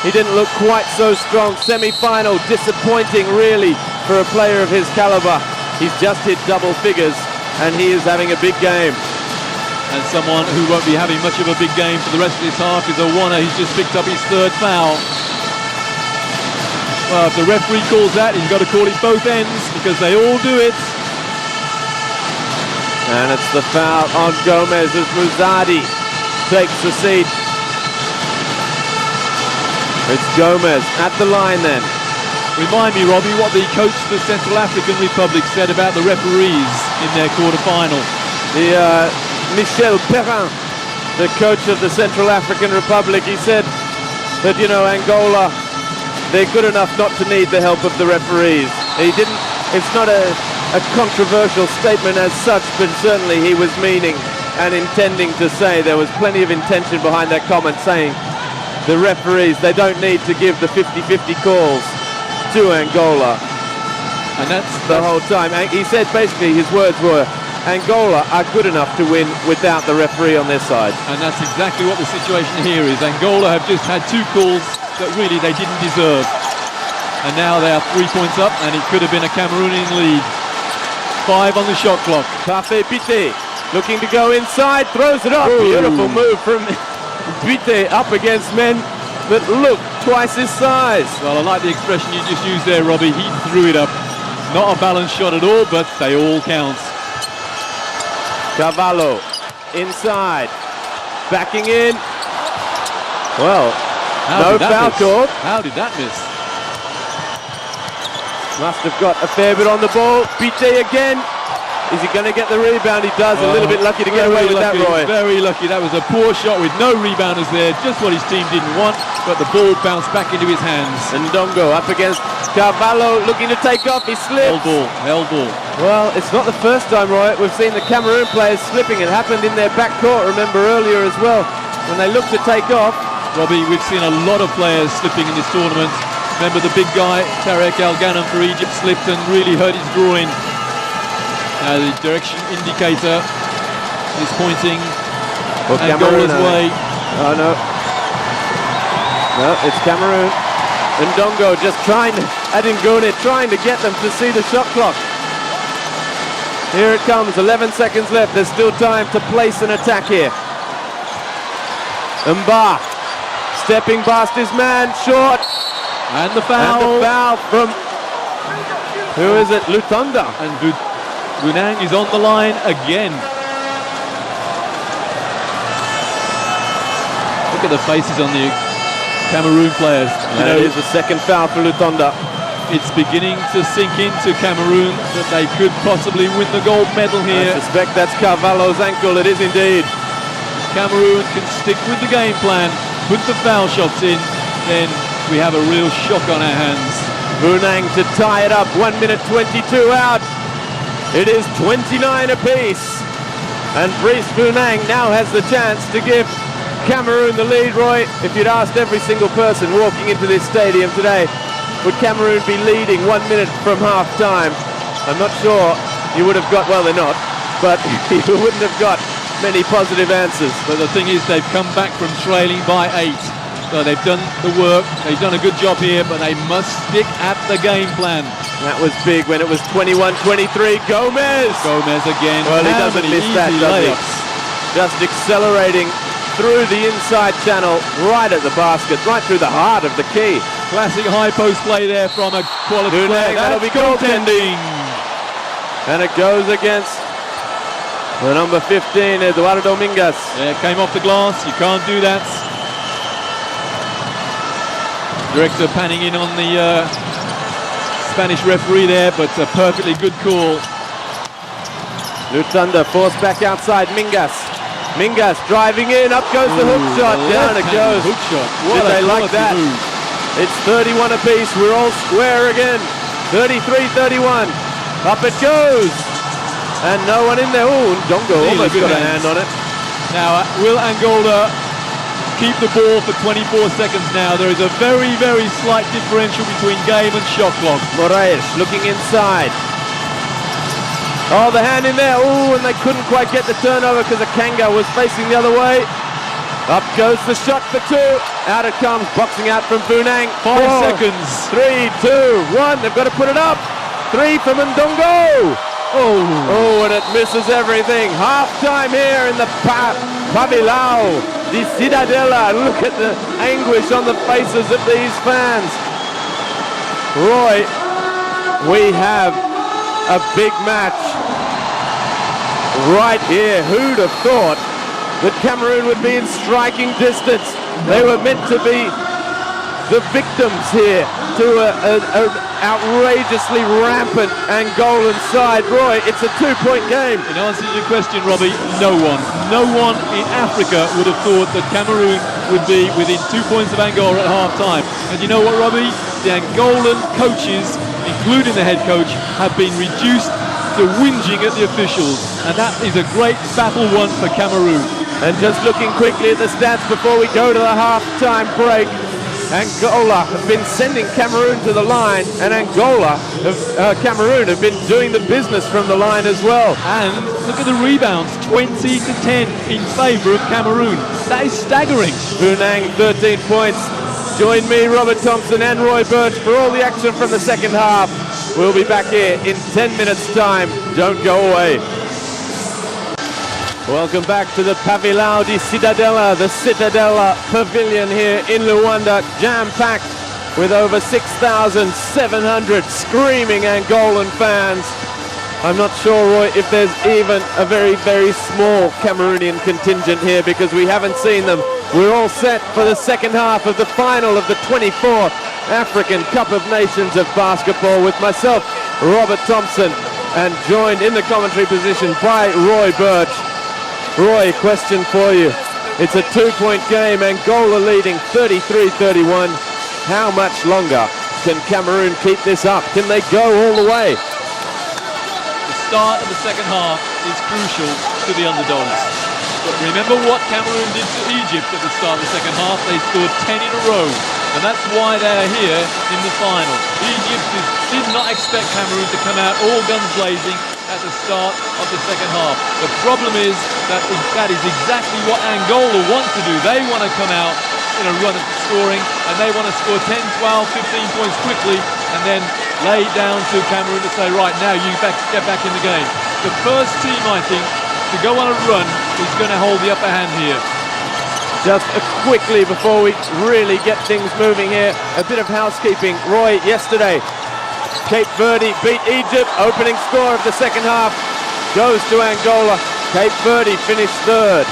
he didn't look quite so strong. Semi-final, disappointing really for a player of his caliber. He's just hit double figures and he is having a big game. And someone who won't be having much of a big game for the rest of this half is Vounang. He's just picked up his 3rd foul. Well, if the referee calls that, he's got to call it both ends because they all do it. And it's the foul on Gomes as Muzadi takes the seat. It's Gomes at the line then. Remind me, Robbie, what the coach of the Central African Republic said about the referees in their quarter-final. Michel Perrin, the coach of the Central African Republic, he said that, you know, Angola, they're good enough not to need the help of the referees. It's not a controversial statement as such, but certainly he was meaning and intending to say, there was plenty of intention behind that comment, saying the referees, they don't need to give the 50-50 calls to Angola. And that's the whole time. And he said basically his words were, Angola are good enough to win without the referee on their side. And that's exactly what the situation here is. Angola have just had 2 calls that really they didn't deserve. And now they are 3 points up, and it could have been a Cameroonian lead. 5 on the shot clock. Parfait Pité looking to go inside, throws it up. Ooh. Beautiful move from Pité up against men that look twice his size. Well, I like the expression you just used there, Robbie. He threw it up. Not a balanced shot at all, but they all count. Cavallo inside, backing in. Well, no foul called. How did that miss? Must have got a fair bit on the ball. Pité again. Is he going to get the rebound? He does. A little bit lucky to get away with that, Roy. Very lucky. That was a poor shot with no rebounders there. Just what his team didn't want, but the ball bounced back into his hands. And Ndongo up against Cavallo, looking to take off. He slips. Held ball. Well, it's not the first time, Roy. We've seen the Cameroon players slipping. It happened in their backcourt, remember, earlier as well, when they looked to take off. Robbie, we've seen a lot of players slipping in this tournament. Remember the big guy, Tarek Al-Ghanem for Egypt, slipped and really hurt his groin. Now the direction indicator is pointing Angola's way. Oh no. No, it's Cameroon. Ndongo just trying to get them to see the shot clock. Here it comes, 11 seconds left. There's still time to place an attack here. Mba stepping past his man, short. And the foul. And the foul from, who is it? Lutonda. And Vounang is on the line again. Look at the faces on the Cameroon players. It is the second foul for Lutonda. It's beginning to sink into Cameroon that they could possibly win the gold medal here. I suspect that's Cavallo's ankle. It is indeed. Cameroon can stick with the game plan, put the foul shots in, then we have a real shock on our hands. Vounang to tie it up. 1 minute 22 out. It is 29 apiece. And Brice Vounang now has the chance to give Cameroon the lead, Roy. If you'd asked every single person walking into this stadium today, would Cameroon be leading 1 minute from half time? I'm not sure you would have got, well, they're not, but you wouldn't have got many positive answers. But the thing is, they've come back from trailing by 8. So they've done the work, they've done a good job here, but they must stick at the game plan. That was big when it was 21-23. Gomes again. Well, he doesn't miss that, does he? Just accelerating through the inside channel, right at the basket, right through the heart of the key. Classic high post play there from a quality player. That'll be goaltending. And it goes against the number 15, Eduardo Mingas. Yeah, it came off the glass. You can't do that. Director panning in on the Spanish referee there, but a perfectly good call. Lutonda forced back outside. Mingas driving in. Up goes the hook shot. Down it goes. Hook shot. Did they like that? Move. It's 31 apiece. We're all square again. 33-31. Up it goes. And no one in there. Oh, Ndongo almost got a hand on it. Now, will Angola keep the ball for 24 seconds now? There is a very, very slight differential between game and shot clock. Morais looking inside. Oh, the hand in there. Oh, and they couldn't quite get the turnover because Essengue was facing the other way. Up goes the shot for 2. Out it comes, boxing out from Vounang. 5 seconds. 3, 2, 1. They've got to put it up. 3 from Ndongo. Oh, and it misses everything. Half time here in the Pavilao di Cidadela. Look at the anguish on the faces of these fans. Roy, we have a big match right here. Who'd have thought that Cameroon would be in striking distance? They were meant to be the victims here to an outrageously rampant Angolan side. Roy, it's a 2-point game. In answer to your question, Robbie, no one in Africa would have thought that Cameroon would be within 2 points of Angola at half-time. And you know what, Robbie? The Angolan coaches, including the head coach, have been reduced to whinging at the officials. And that is a great battle won for Cameroon. And just looking quickly at the stats before we go to the half-time break, Angola have been sending Cameroon to the line, and Cameroon have been doing the business from the line as well. And look at the rebounds, 20-10 in favour of Cameroon. That is staggering. Vounang, 13 points. Join me, Robert Thompson and Roy Birch for all the action from the second half. We'll be back here in 10 minutes' time. Don't go away. Welcome back to the Pavilão di Cidadela, the Citadella Pavilion here in Lutonda, jam-packed with over 6,700 screaming Angolan fans. I'm not sure, Roy, if there's even a very, very small Cameroonian contingent here because we haven't seen them. We're all set for the second half of the final of the 24th African Cup of Nations of basketball with myself, Robert Thompson, and joined in the commentary position by Roy Birch. Roy, question for you. It's a 2-point game, Angola leading 33-31. How much longer can Cameroon keep this up? Can they go all the way? The start of the second half is crucial to the underdogs. But remember what Cameroon did to Egypt at the start of the second half. They scored 10 in a row, and that's why they're here in the final. Egypt did not expect Cameroon to come out all guns blazing at the start of the second half. The problem is that is exactly what Angola want to do. They want to come out in a run of scoring, and they want to score 10, 12, 15 points quickly, and then lay it down to Cameroon to say, right, now you get back in the game. The first team, I think, to go on a run is going to hold the upper hand here. Just quickly before we really get things moving here, a bit of housekeeping. Roy, yesterday, Cape Verde beat Egypt. Opening score of the second half goes to Angola. Cape Verde finished third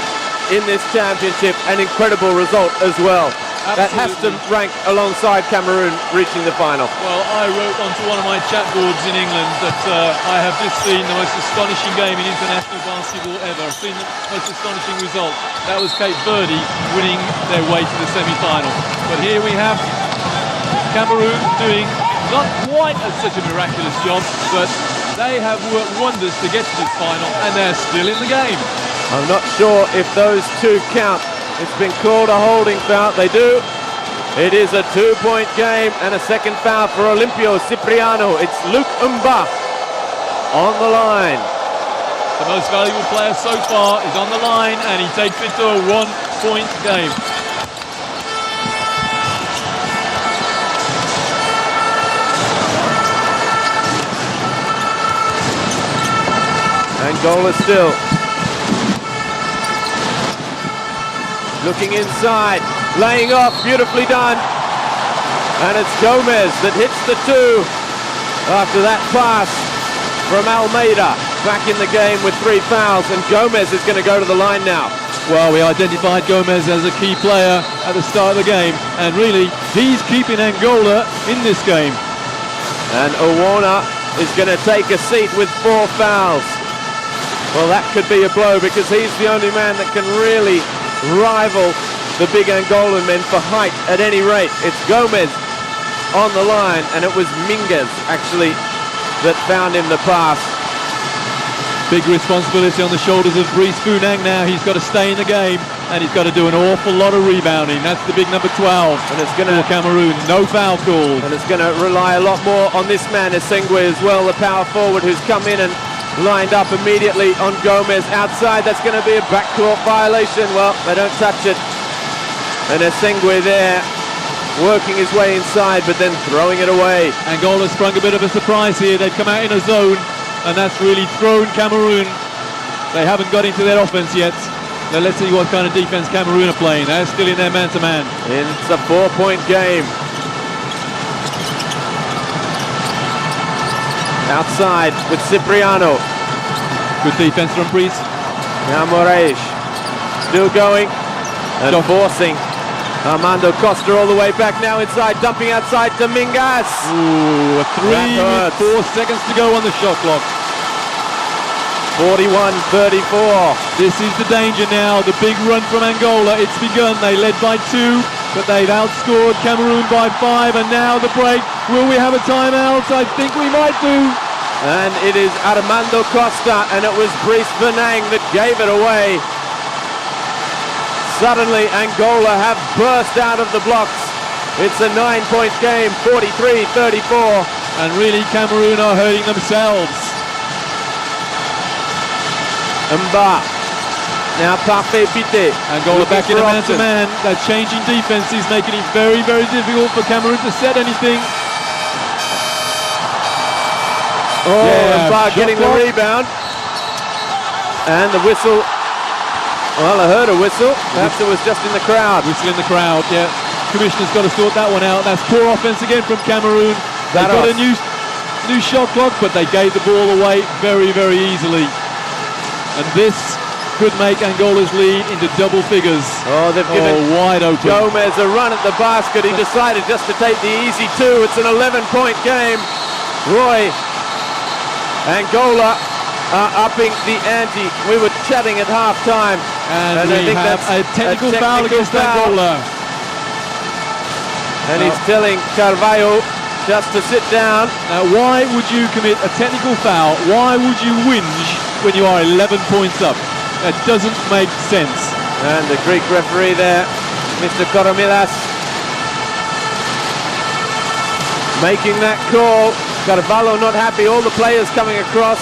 in this championship. An incredible result as well. Absolutely. That has to rank alongside Cameroon reaching the final. Well, I wrote onto one of my chat boards in England that I have just seen the most astonishing game in international basketball ever. I've seen the most astonishing result. That was Cape Verde winning their way to the semi-final. But here we have Cameroon doing not quite such a miraculous job, but they have worked wonders to get to this final, and they're still in the game. I'm not sure if those two count. It's been called a holding foul. They do. It is a 2-point game and a second foul for Olimpio Cipriano. It's Luke Umba on the line. The most valuable player so far is on the line, and he takes it to a 1-point game. Angola still looking inside, laying off, beautifully done. And it's Gomes that hits the 2 after that pass from Almeida. Back in the game with 3 fouls, and Gomes is going to go to the line now. Well, we identified Gomes as a key player at the start of the game, and really, he's keeping Angola in this game. And Owana is going to take a seat with 4 fouls. Well, that could be a blow because he's the only man that can really rival the big Angolan men for height at any rate. It's Gomes on the line, and it was Mingas actually that found him the pass. Big responsibility on the shoulders of Vounang now. He's got to stay in the game, and he's got to do an awful lot of rebounding. That's the big number 12, and it's going to Cameroon. No foul call, and it's going to rely a lot more on this man Essengue as well, the power forward who's come in and lined up immediately on Gomes outside. That's going to be a backcourt violation. Well, they don't touch it, and Essengue there working his way inside, but then throwing it away. Angola sprung a bit of a surprise here. They've come out in a zone, and that's really thrown Cameroon. They haven't got into their offense yet. Now let's see what kind of defense Cameroon are playing. They're still in their man-to-man. It's a 4-point game. Outside with Cipriano. Good defense from Priest. Now Morais still going and forcing Armando Costa all the way back now inside, dumping outside to Mingas. Ooh, 4 seconds to go on the shot clock. 41-34. This is the danger now. The big run from Angola. It's begun. They led by 2, but they've outscored Cameroon by 5. And now the break. Will we have a timeout? I think we might do. And it is Armando Costa, and it was Vounang that gave it away. Suddenly Angola have burst out of the blocks. It's a 9-point game, 43-34. And really Cameroon are hurting themselves. Mba. Now Parfait Pité. Angola back in a man-to-man. That changing defense is making it very, very difficult for Cameroon to set anything. Oh, yeah, Mba getting the rebound. And the whistle. Well, I heard a whistle. Perhaps it was just in the crowd. Whistle in the crowd, yeah. Commissioner's got to sort that one out. That's poor offense again from Cameroon. They've got a new shot clock, but they gave the ball away very, very easily. And this could make Angola's lead into double figures. Oh, they've given wide open. Gomes a run at the basket. He decided just to take the easy 2. It's an 11-point game. Roy, Angola are upping the ante. We were chatting at half-time. And we have a technical foul against Angola. And he's telling Carvalho just to sit down. Now, why would you commit a technical foul? Why would you whinge when you are 11 points up? That doesn't make sense. And the Greek referee there, Mr. Koromilas, making that call. Carvalho not happy. All the players coming across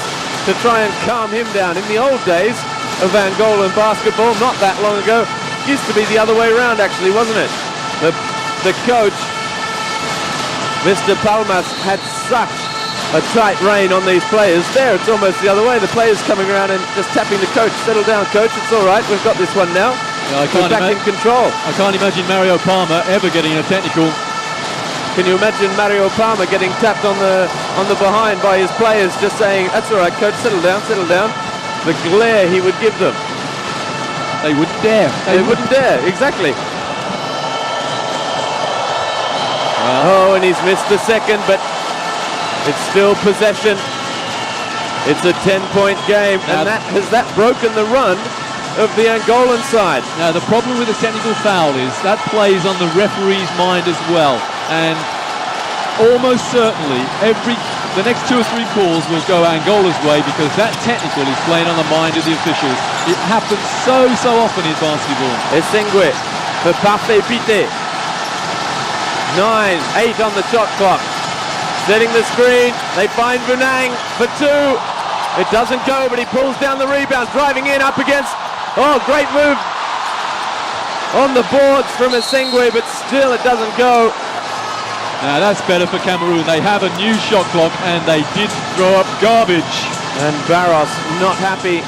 to try and calm him down. In the old days of Angolan basketball, not that long ago, used to be the other way around actually, wasn't it? The coach, Mr. Palmas, had such a tight rein on these players. There, it's almost the other way. The players coming around and just tapping the coach. Settle down, coach. It's all right. We've got this one now. Yeah, we're back in control. I can't imagine Mario Palmer ever getting a technical. Can you imagine Mario Palmer getting tapped on the behind by his players, just saying, "That's all right, coach. Settle down, settle down." The glare he would give them. They wouldn't dare. They wouldn't dare. Exactly. Oh, and he's missed the second, but it's still possession. It's a 10-point game, and has that broken the run of the Angolan side? Now, the problem with the technical foul is that plays on the referee's mind as well, and almost certainly the next 2 or 3 calls will go Angola's way, because that technical is playing on the mind of the officials. It happens so often in basketball. Essengue for Parfait Pité. 9-8 on the shot clock. Setting the screen. They find Vounang for 2. It doesn't go, but he pulls down the rebound, driving in up against. Oh, great move on the boards from Essengue, but still it doesn't go. Now that's better for Cameroon. They have a new shot clock, and they did throw up garbage. And Barros not happy.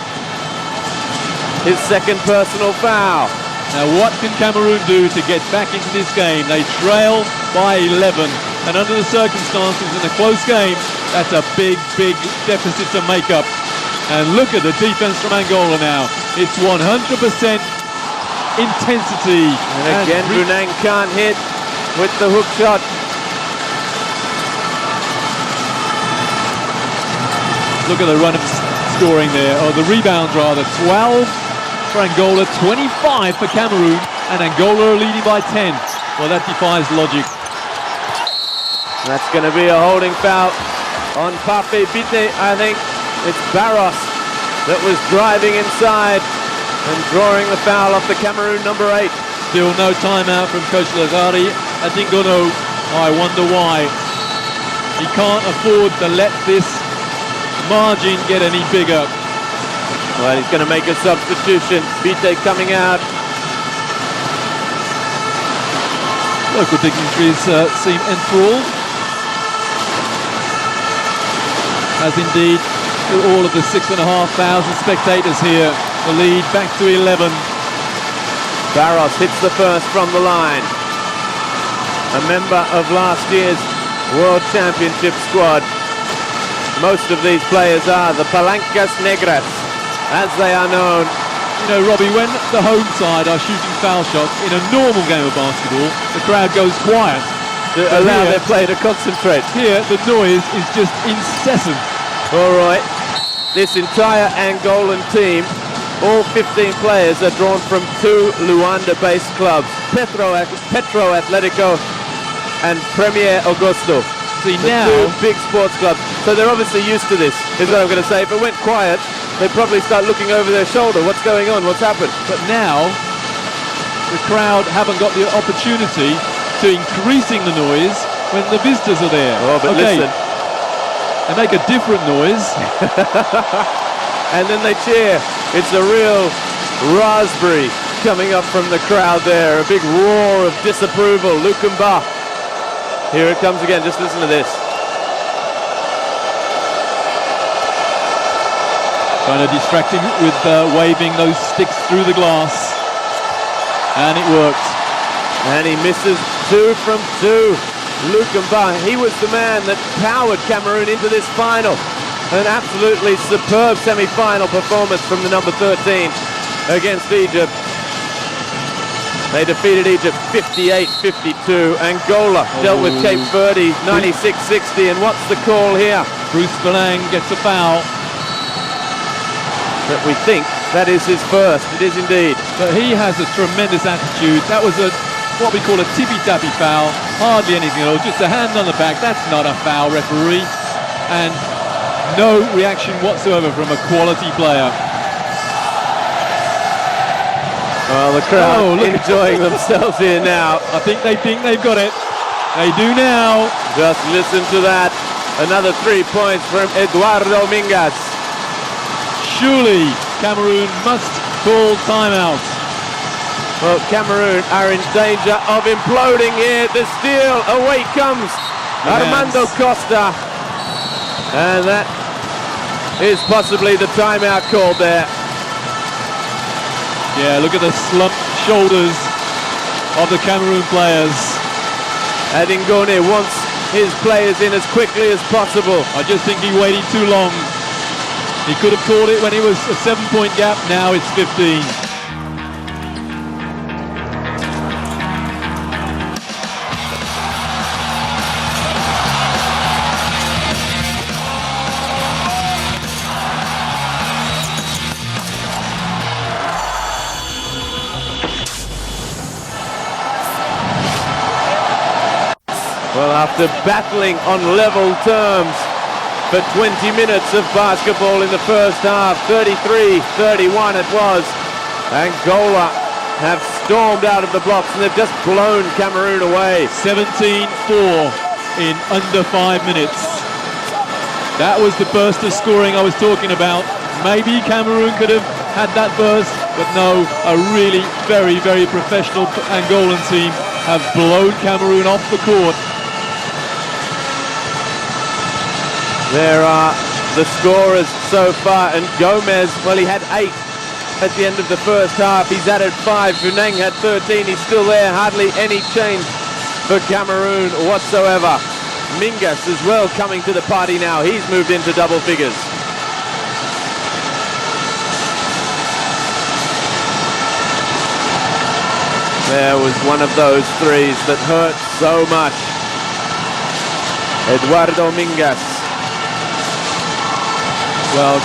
His second personal foul. Now what can Cameroon do to get back into this game? They trail by 11, and under the circumstances in a close game, that's a big deficit to make up. And look at the defense from Angola now. It's 100% intensity. And again, Vounang can't hit with the hook shot. Look at the run of scoring there, or the rebounds rather. 12 for Angola, 25 for Cameroon, and Angola are leading by 10. Well, that defies logic. That's going to be a holding foul on Parfait Pité, I think. It's Barros that was driving inside and drawing the foul off the Cameroon number 8. Still no timeout from Coach Lazari. Adingono, I wonder why. He can't afford to let this margin get any bigger. Well, he's going to make a substitution. Pité coming out. Local dignitaries seem enthralled, as indeed do all of the 6,500 spectators here. The lead back to 11. Barros hits the first from the line. A member of last year's World Championship squad. Most of these players are the Palancas Negras, as they are known. you know, Robbie, when the home side are shooting foul shots in a normal game of basketball, the crowd goes quiet. To allow their player to concentrate. Here, the noise is just incessant. All right, this entire Angolan team, all 15 players are drawn from two Luanda-based clubs, Petro Atletico and Premier Augusto. See, the now, two big sports clubs. So they're obviously used to this, is what I'm going to say. If it went quiet, they'd probably start looking over their shoulder. What's going on? What's happened? but now, the crowd haven't got the opportunity to increasing the noise when the visitors are there. Oh, but okay, listen. they make a different noise. And then they cheer. It's a real raspberry coming up from the crowd there. A big roar of disapproval. Lukumba. Here it comes again. Just listen to this. Trying to distract him with waving those sticks through the glass. And it worked. And he misses 2 from 2. Lukumba, he was the man that powered Cameroon into this final. An absolutely superb semi-final performance from the number 13 against Egypt. They defeated Egypt 58-52. Angola dealt with Cape Verde 96-60. And what's the call here? Bruce Vounang gets a foul. But we think that is his first. It is indeed. But he has a tremendous attitude. That was what we call a tippy-tappy foul. Hardly anything else, just a hand on the back. That's not a foul, referee. And no reaction whatsoever from a quality player. Well, the crowd enjoying themselves here now. I think they've got it. They do now. Just listen to that. Another 3 points from Eduardo Mingas. Surely Cameroon must call timeout. Well, Cameroon are in danger of imploding here. The steal, away comes Armando Costa. And that is possibly the timeout called there. Yeah, look at the slumped shoulders of the Cameroon players. Adingone wants his players in as quickly as possible. I just think he waited too long. He could have called it when it was a 7-point gap. Now it's 15. Well, after battling on level terms for 20 minutes of basketball in the first half, 33-31 it was, Angola have stormed out of the blocks and they've just blown Cameroon away. 17-4 in under 5 minutes. That was the burst of scoring I was talking about. Maybe Cameroon could have had that burst, but no, a really very, very professional Angolan team have blown Cameroon off the court. There are the scorers so far, and Gomes, well, he had 8 at the end of the first half. He's added 5. Vounang had 13. He's still there. Hardly any change for Cameroon whatsoever. Mingas as well coming to the party now. He's moved into double figures. There was one of those threes that hurt so much. Eduardo Mingas. Well,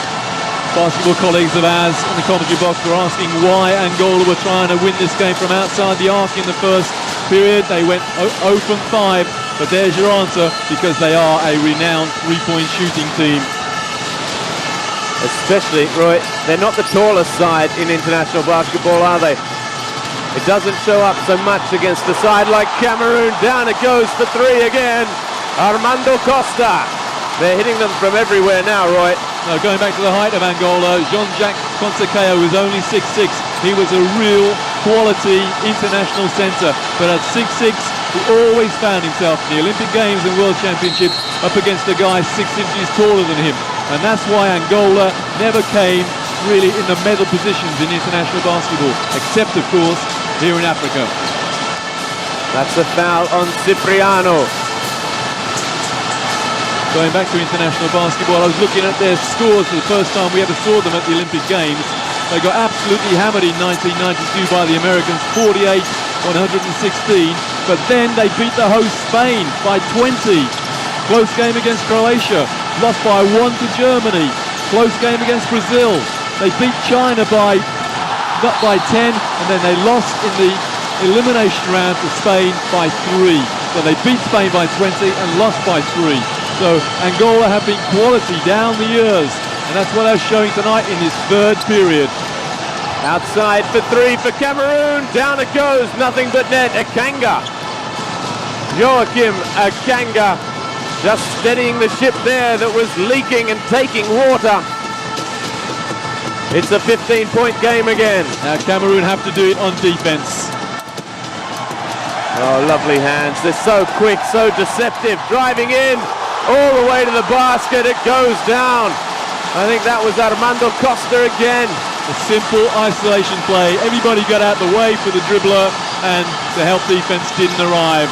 basketball colleagues of ours in the commentary box were asking why Angola were trying to win this game from outside the arc in the first period. They went 0 from 5, but there's your answer, because they are a renowned three-point shooting team. Especially, Roy, they're not the tallest side in international basketball, are they? It doesn't show up so much against a side like Cameroon. Down it goes for 3 again. Armando Costa. They're hitting them from everywhere now, Roy. Now, going back to the height of Angola, Jean-Jacques Fonseca was only 6'6". He was a real quality international centre, but at 6'6", he always found himself in the Olympic Games and World Championships up against a guy 6 inches taller than him. And that's why Angola never came really in the medal positions in international basketball, except, of course, here in Africa. That's a foul on Cipriano. Going back to international basketball, I was looking at their scores for the first time we ever saw them at the Olympic Games. They got absolutely hammered in 1992 by the Americans, 48-116. But then they beat the host Spain by 20. Close game against Croatia. Lost by 1 to Germany. Close game against Brazil. They beat China by 10, and then they lost in the elimination round to Spain by 3. So they beat Spain by 20 and lost by 3. So Angola have been quality down the years, and that's what they're showing tonight in this third period. Outside for 3 for Cameroon. Down it goes. Nothing but net. Essengue. Joachim Essengue just steadying the ship there that was leaking and taking water. It's a 15-point game again. Now Cameroon have to do it on defense. Oh, lovely hands. They're so quick, so deceptive. Driving in all the way to the basket. It goes down. I think that was Armando Costa again. A simple isolation play. Everybody got out the way for the dribbler, and the help defense didn't arrive.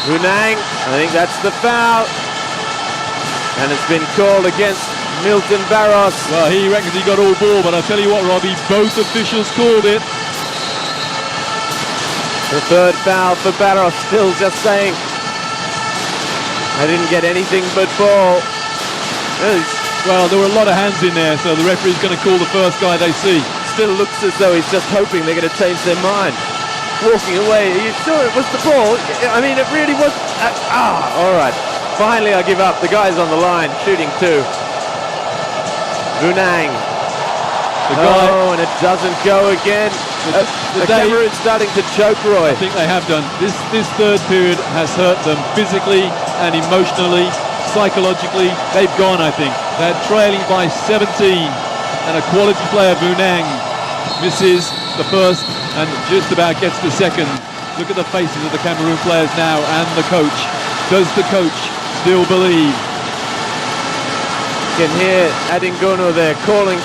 Vounang, I think that's the foul. And it's been called against Milton Barros. Well, he reckons he got all ball, but I'll tell you what, Robbie, both officials called it. The third foul for Barros, still just saying, I didn't get anything but ball. Well, there were a lot of hands in there, so the referee's going to call the first guy they see. Still looks as though he's just hoping they're going to change their mind. Walking away, are you sure it was the ball? I mean, it really was. All right. Finally, I give up. The guy's on the line, shooting 2. Vounang. And it doesn't go again. The Cameroon's starting to choke, Roy. I think they have done. This third period has hurt them physically and emotionally, psychologically. They've gone, I think. They're trailing by 17, and a quality player, Vounang, misses the first and just about gets the second. Look at the faces of the Cameroon players now and the coach. Does the coach still believe? You can hear Adingono there calling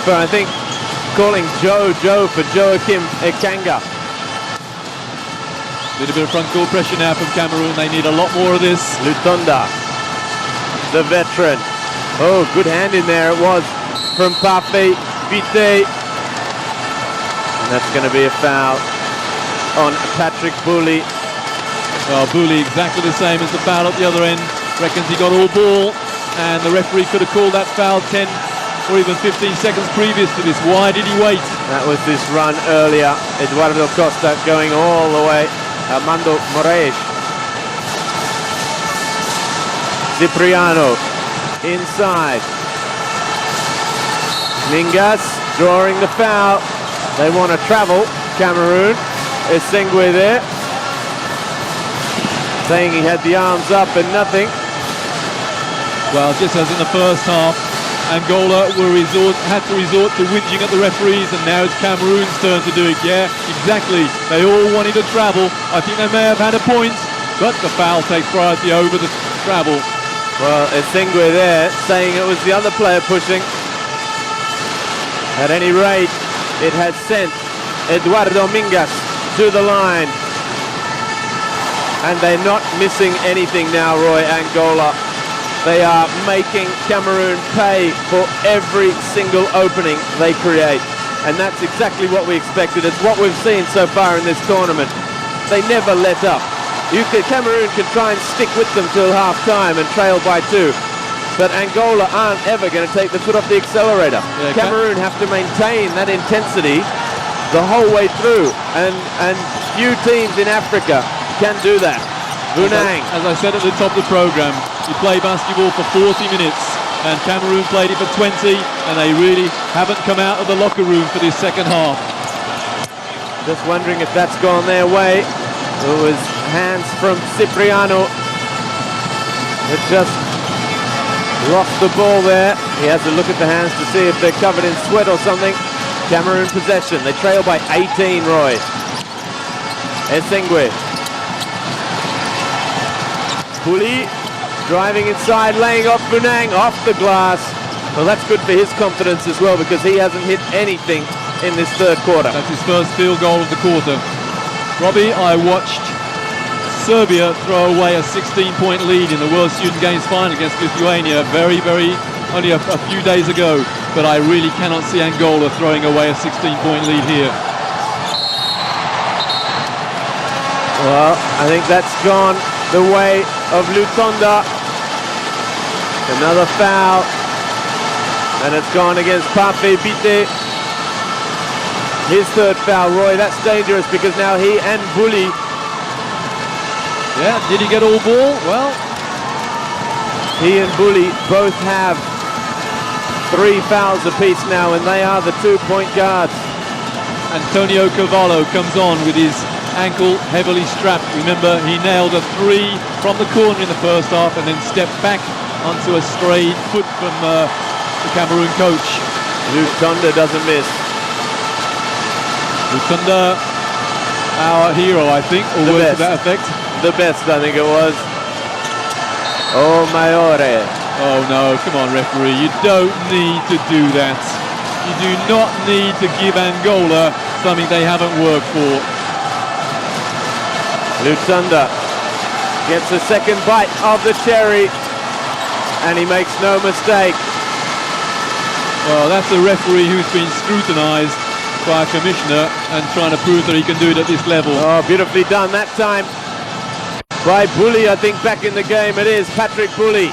Joe for Joachim Essengue. Little bit of front court pressure now from Cameroon. They need a lot more of this. Lutonda, the veteran. Oh, good hand in there it was from Pape Vite. And that's going to be a foul on Patrick Bouli. Well, Bouli exactly the same as the foul at the other end. Reckons he got all ball, and the referee could have called that foul 10 or even 15 seconds previous to this. Why did he wait? That was this run earlier. Eduardo Costa going all the way. Armando Morais. Cipriano inside. Mingas drawing the foul. They want to travel. Cameroon. Essengue there, saying he had the arms up and nothing. Well, just as in the first half, Angola had to resort to whinging at the referees, and now it's Cameroon's turn to do it. Yeah, exactly. They all wanted to travel. I think they may have had a point, but the foul takes priority over the travel. Well, Essengue there, saying it was the other player pushing. At any rate, it has sent Eduardo Mingas to the line. And they're not missing anything now, Roy, Angola. They are making Cameroon pay for every single opening they create. And that's exactly what we expected. It's what we've seen so far in this tournament. They never let up. Cameroon can try and stick with them till half-time and trail by 2. But Angola aren't ever going to take the foot off the accelerator. Yeah, Cameroon have to maintain that intensity the whole way through, and few teams in Africa can do that. Vounang. As I said at the top of the program, you play basketball for 40 minutes, and Cameroon played it for 20, and they really haven't come out of the locker room for this second half. Just wondering if that's gone their way. It was hands from Cipriano. It just lost the ball there. He has to look at the hands to see if they're covered in sweat or something. Cameroon possession. They trail by 18, Roy. Essengue. Bouli driving inside, laying off Vounang, off the glass. Well, that's good for his confidence as well, because he hasn't hit anything in this third quarter. That's his first field goal of the quarter. Robbie, I watched Serbia throw away a 16-point lead in the World Student Games final against Lithuania only a few days ago. but I really cannot see Angola throwing away a 16-point lead here. Well, I think that's gone the way of Lutonda. Another foul, and it's gone against Pape Bite. His third foul, Roy. That's dangerous because now he and Bouli. Yeah, did he get all ball? Well, he and Bouli both have 3 fouls apiece now, and they are the 2-point guards. Antonio Cavallo comes on with his ankle heavily strapped. Remember, he nailed a 3 from the corner in the first half and then stepped back onto a strayed foot from the Cameroon coach. Lutonda doesn't miss. Lutonda, our hero, I think, or The words best. to that effect. The best, I think it was. Oh, Maiore. Oh no, come on referee, you don't need to do that. You do not need to give Angola something they haven't worked for. Lutonda gets a second bite of the cherry, and he makes no mistake. Well, that's a referee who's been scrutinised by a commissioner and trying to prove that he can do it at this level. Oh, beautifully done that time by Bouli, I think, back in the game. It is Patrick Bouli.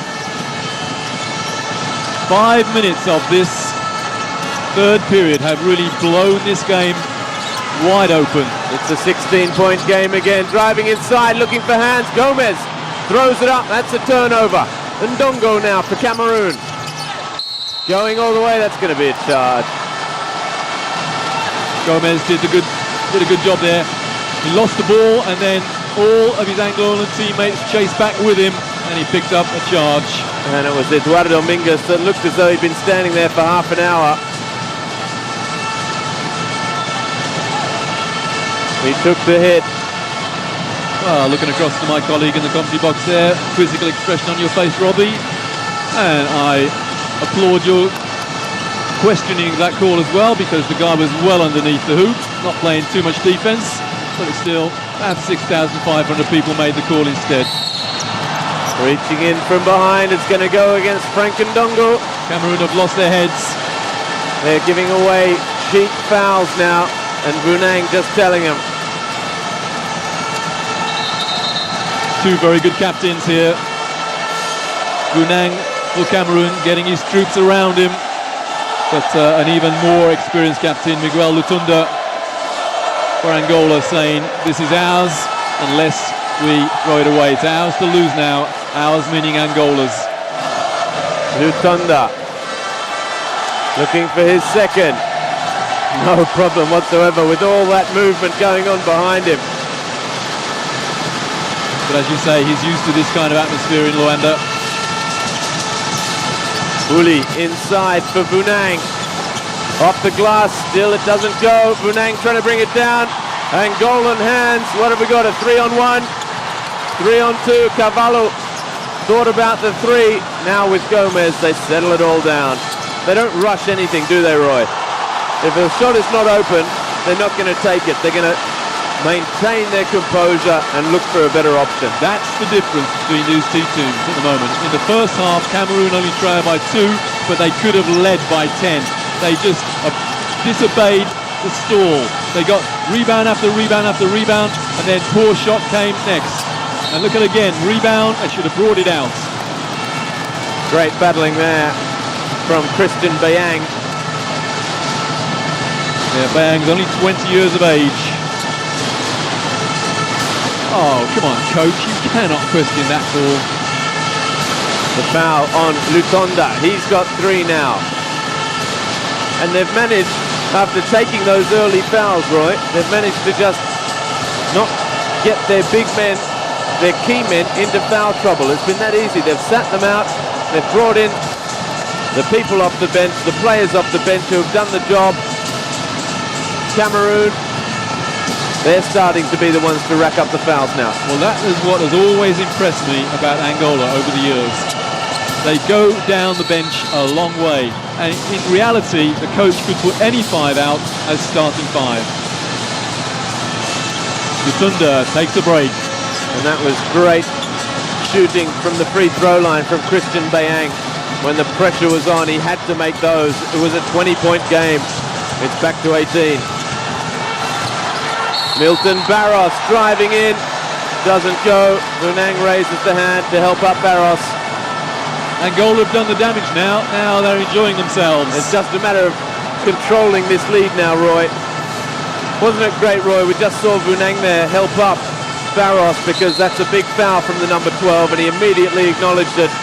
5 minutes of this third period have really blown this game wide open. It's a 16-point game again. Driving inside, looking for hands. Gomes throws it up. That's a turnover. Ndongo now for Cameroon. Going all the way. That's going to be a charge. Gomes did a good job there. He lost the ball, and then all of his Angolan teammates chased back with him, and he picked up a charge. And it was Eduardo Mingas that looked as though he'd been standing there for half an hour. He took the hit. Well, looking across to my colleague in the commentary box there, quizzical expression on your face, Robbie. And I applaud your questioning that call as well, because the guy was well underneath the hoop, not playing too much defence, but it's still, perhaps 6,500 people made the call instead. Reaching in from behind, it's going to go against Frank Ndongo. Cameroon have lost their heads. They're giving away cheap fouls now, and Vounang just telling them. Two very good captains here. Vounang for Cameroon, getting his troops around him, but an even more experienced captain, Miguel Lutonda, for Angola, saying this is ours unless we throw it away. It's ours to lose now. Ours meaning Angola's. Lutonda looking for his second. No problem whatsoever with all that movement going on behind him. But as you say, he's used to this kind of atmosphere in Luanda. Bouli inside for Vounang. Off the glass, still it doesn't go. Vounang trying to bring it down. Angolan hands. What have we got? A 3-on-1, 3-on-2. Cavallo thought about the 3. Now with Gomes, they settle it all down. They don't rush anything, do they, Roy? If a shot is not open, they're not going to take it. They're going to maintain their composure and look for a better option. That's the difference between these two teams at the moment. In the first half, Cameroon only trailed by 2, but they could have led by 10. They just disobeyed the stall. They got rebound after rebound after rebound, and then poor shot came next. And look at it again, rebound, they should have brought it out. Great battling there from Christian Bayang. Yeah, Bayang's only 20 years of age. Oh, come on, coach, you cannot question that call. The foul on Lutonda. He's got 3 now. And they've managed, after taking those early fouls, Roy, they've managed to just not get their big men, their key men, into foul trouble. It's been that easy. They've sat them out. They've brought in the people off the bench, the players off the bench who have done the job. Cameroon, they're starting to be the ones to rack up the fouls now. Well, that is what has always impressed me about Angola over the years. They go down the bench a long way, and in reality, the coach could put any 5 out as starting 5. Lutonda takes a break. And that was great shooting from the free throw line from Christian Bayang. when the pressure was on, he had to make those. It was a 20-point game. It's back to 18. Milton Barros driving in. Doesn't go. Vounang raises the hand to help up Barros. Angola have done the damage now. Now they're enjoying themselves. It's just a matter of controlling this lead now, Roy. Wasn't it great, Roy? We just saw Vounang there help up Barros because that's a big foul from the number 12, and he immediately acknowledged it,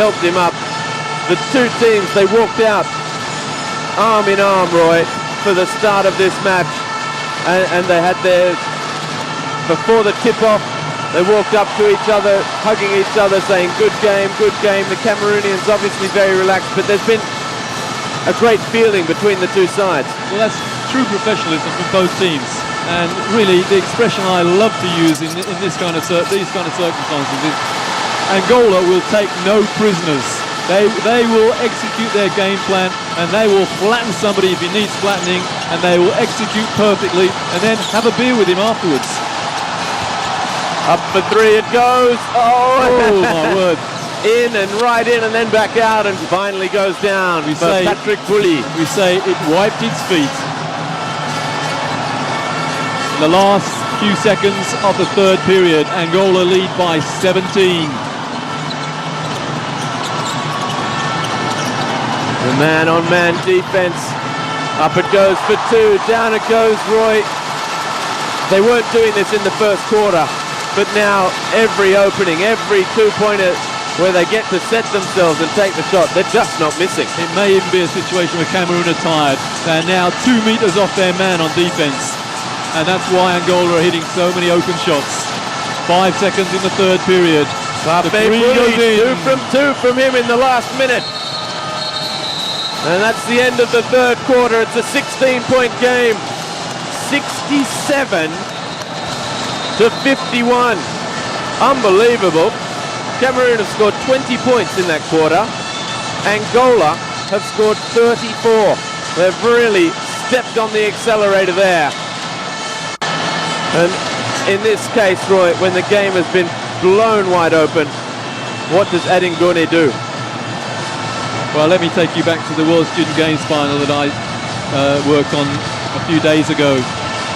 helped him up. The two teams, they walked out arm in arm, Roy, for the start of this match, and they had their, before the tip-off, they walked up to each other, hugging each other, saying, good game, good game. The Cameroonians obviously very relaxed, but there's been a great feeling between the two sides. Well, that's true professionalism from both teams. And really, the expression I love to use in these kind of circumstances is Angola will take no prisoners. They will execute their game plan, and they will flatten somebody if he needs flattening, and they will execute perfectly, and then have a beer with him afterwards. Up for three it goes. Oh my word. In and right in and then back out, and finally goes down for Patrick Bouli. We say it wiped its feet. The last few seconds of the third period, Angola lead by 17. The man-on-man defense. Up it goes for two. Down it goes, Roy. They weren't doing this in the first quarter, but now every opening, every two-pointer where they get to set themselves and take the shot, they're just not missing. It may even be a situation where Cameroon are tired. They're now 2 meters off their man on defense, and that's why Angola are hitting so many open shots. 5 seconds in the third period. The three goes in. 2 from him in the last minute. And that's the end of the third quarter. It's a 16-point game. 67 to 51. Unbelievable. Cameroon have scored 20 points in that quarter. Angola have scored 34. They've really stepped on the accelerator there. And in this case, Roy, when the game has been blown wide open, what does Essengue do? Well, let me take you back to the World Student Games final that I worked on a few days ago.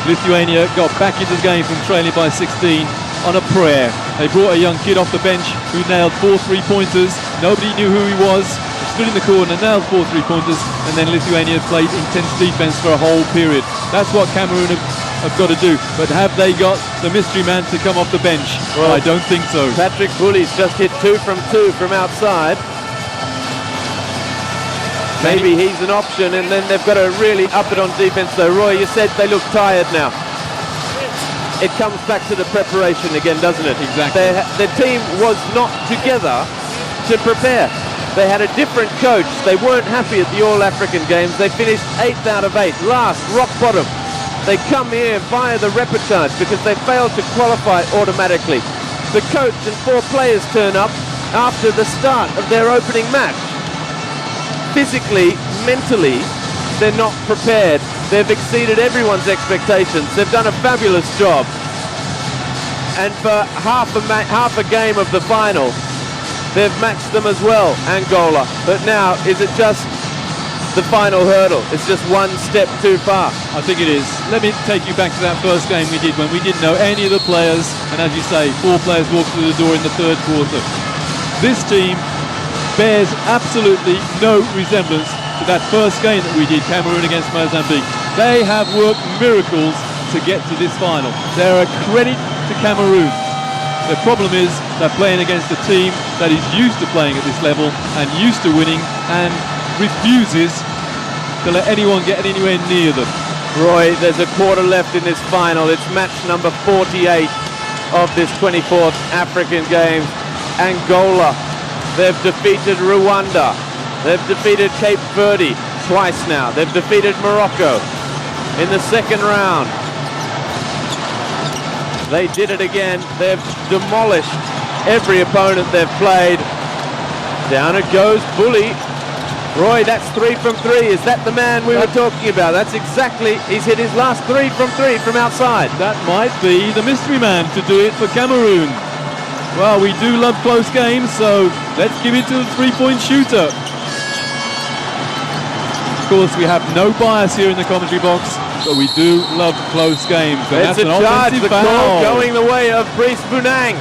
Lithuania got back into the game from trailing by 16 on a prayer. They brought a young kid off the bench who nailed 4 3-pointers. Nobody knew who he was. He stood in the corner, nailed 4 3-pointers, and then Lithuania played intense defense for a whole period. That's what Cameroon have got to do. But have they got the mystery man to come off the bench? Well, I don't think so. Patrick Bouli's just hit 2 from 2 from outside. Maybe he's an option, and then they've got to really up it on defense though. Roy, you said they look tired now. It comes back to the preparation again, doesn't it? Exactly. The team was not together to prepare. They had a different coach. They weren't happy at the All-African Games. They finished 8th out of 8, last, rock bottom. They come here via the repechage because they failed to qualify automatically. The coach and 4 players turn up after the start of their opening match. Physically, mentally, they're not prepared. They've exceeded everyone's expectations. They've done a fabulous job. And for half a game of the final, they've matched them as well, Angola. But now, is it just the final hurdle? It's just one step too far. I think it is. Let me take you back to that first game we did when we didn't know any of the players, and as you say, 4 players walked through the door in the third quarter. This team bears absolutely no resemblance to that first game that we did, Cameroon against Mozambique. They have worked miracles to get to this final. They're a credit to Cameroon. The problem is they're playing against a team that is used to playing at this level and used to winning and refuses to let anyone get anywhere near them. Roy, there's a quarter left in this final. It's match number 48 of this 24th African Games. Angola, they've defeated Rwanda. They've defeated Cape Verde twice now. They've defeated Morocco in the second round. They did it again. They've demolished every opponent they've played. Down it goes, Bouli. Roy, that's 3 from 3. Is that the man we were talking about? That's exactly, he's hit his last 3 from 3 from outside. That might be the mystery man to do it for Cameroon. Well, we do love close games, so let's give it to the three-point shooter. Of course, we have no bias here in the commentary box, but we do love close games. And It's a charge, the call going the way of Vounang.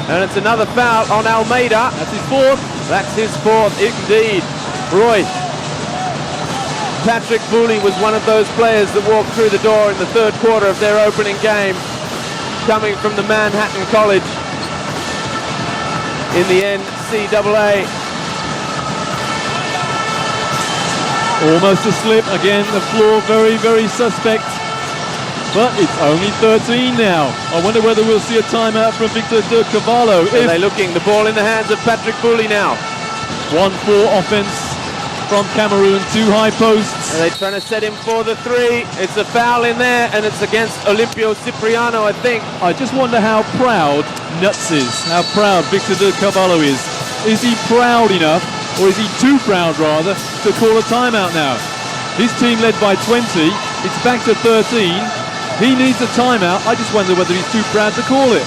And it's another foul on Almeida. That's his fourth. That's his fourth, indeed. Roy. Patrick Bouli was one of those players that walked through the door in the third quarter of their opening game, coming from the Manhattan College in the NCAA. Almost a slip. Again, the floor very, very suspect. But it's only 13 now. I wonder whether we'll see a timeout from Victor de Cavallo. Are they looking? The ball in the hands of Patrick Bouli now. 1-4 offense from Cameroon. 2 high posts. Are they trying to set him for the three? It's a foul in there, and it's against Olimpio Cipriano, I think. I just wonder how proud Nuts is. How proud Victor de Cavallo is. Is he proud enough, or is he too proud rather, to call a timeout now? His team led by 20. It's back to 13. He needs a timeout. I just wonder whether he's too proud to call it.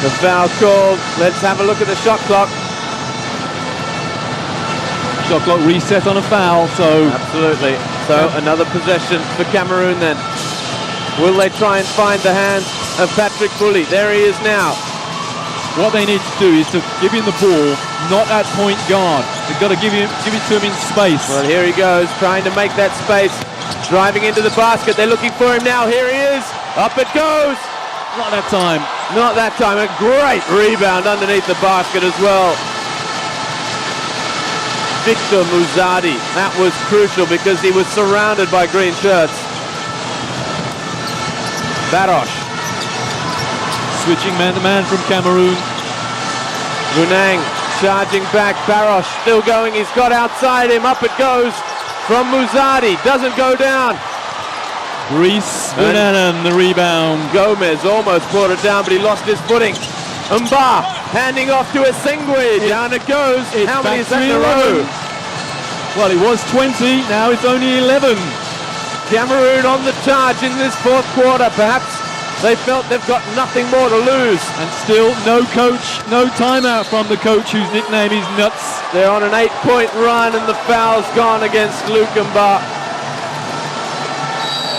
The foul called. Let's have a look at the shot clock. Shot clock reset on a foul, so... Absolutely. So another possession for Cameroon then. Will they try and find the hands of Patrick Bouli? There he is now. What they need to do is to give him the ball, not at point guard. They've got to give it to him in space. Well, here he goes, trying to make that space. Driving into the basket. They're looking for him now. Here he is. Up it goes. Not that time. Not that time. A great rebound underneath the basket as well. Victor Muzadi. That was crucial because he was surrounded by green shirts. Barosh. Switching man-to-man from Cameroon. Vounang charging back. Barosh still going. He's got outside him. Up it goes from Muzadi. Doesn't go down. Reese Vounang, the rebound. Gomes almost brought it down, but he lost his footing. Mba handing off to Essengue. Down it goes. How many is that in a row? Well, it was 20. Now it's only 11. Cameroon on the charge in this fourth quarter. Perhaps they felt they've got nothing more to lose. And still no coach, no timeout from the coach whose nickname is Nuts. They're on an 8-point run and the foul's gone against Lutonda.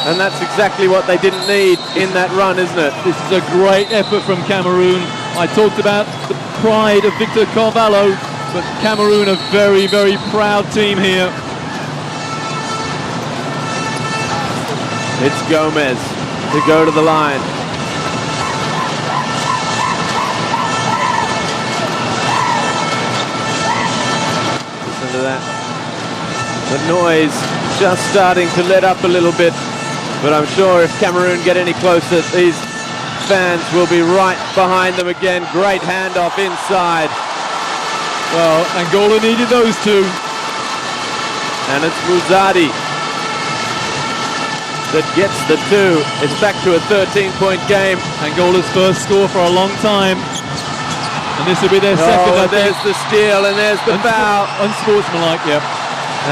And that's exactly what they didn't need in that run, isn't it? This is a great effort from Cameroon. I talked about the pride of Victor Carvalho, but Cameroon a very, very proud team here. It's Gomes to go to the line. Listen to that. The noise just starting to let up a little bit, but I'm sure if Cameroon get any closer, these fans will be right behind them again. Great handoff inside. Well, Angola needed those two. And it's Muzadi that gets the two. It's back to a 13-point game. Angola's first score for a long time. And this will be their second, I think. There's the steal and there's the foul. Unsportsmanlike, yeah.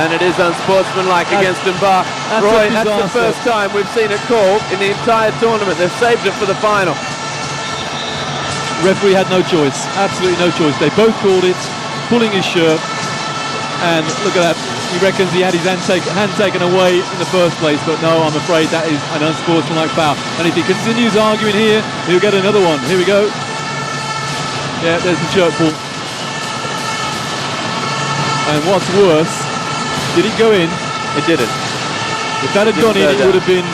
And it is unsportsmanlike against Mba. Roy, that's the first time we've seen it called in the entire tournament. They've saved it for the final. Referee had no choice. Absolutely no choice. They both called it, pulling his shirt. And look at that. He reckons he had his hand taken away in the first place, but no, I'm afraid that is an unsportsmanlike foul. And if he continues arguing here, he'll get another one. Here we go. Yeah, there's the shirt pull. And what's worse, did it go in? It didn't. If that had gone in, it would have been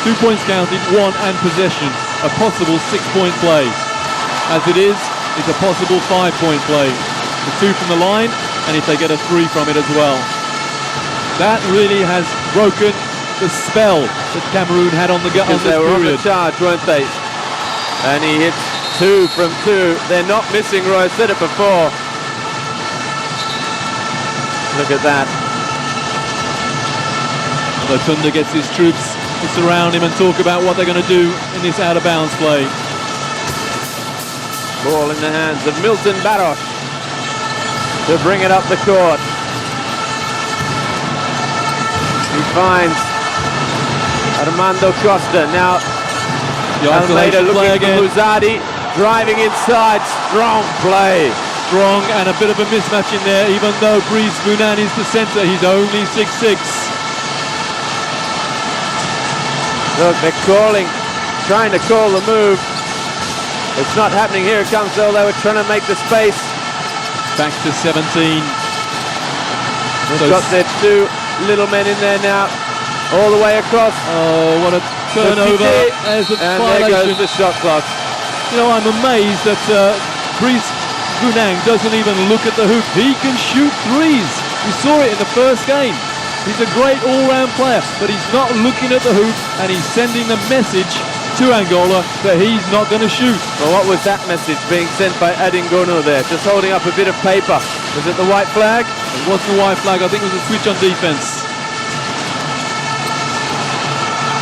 2 points counted, 1 and possession. A possible 6-point play. As it is, it's a possible 5-point play. The 2 from the line, and if they get a 3 from it as well. That really has broken the spell that Cameroon had on the because they were on the charge, weren't they? And he hits 2 from 2. They're not missing, Roy. I said it before. Look at that. Lutonda gets his troops to surround him and talk about what they're going to do in this out-of-bounds play. Ball in the hands of Milton Barosh to bring it up the court. He finds Armando Costa. Now Almeida looking for Muzadi, driving inside, strong play. Strong and a bit of a mismatch in there, even though Vounang is the centre, he's only 6'6". Look, they're trying to call the move. It's not happening. Here it comes though, they were trying to make the space. Back to 17. They've got their two little men in there now, all the way across. Oh, what a turnover. There's a and violation. there goes the shot clock. You know, I'm amazed that Vounang doesn't even look at the hoop. He can shoot threes. We saw it in the first game. He's a great all-round player, but he's not looking at the hoop, and he's sending the message to Angola that he's not going to shoot. Well, what was that message being sent by Adingono there? Just holding up a bit of paper. Was it the white flag? It wasn't a white flag. I think it was a switch on defense.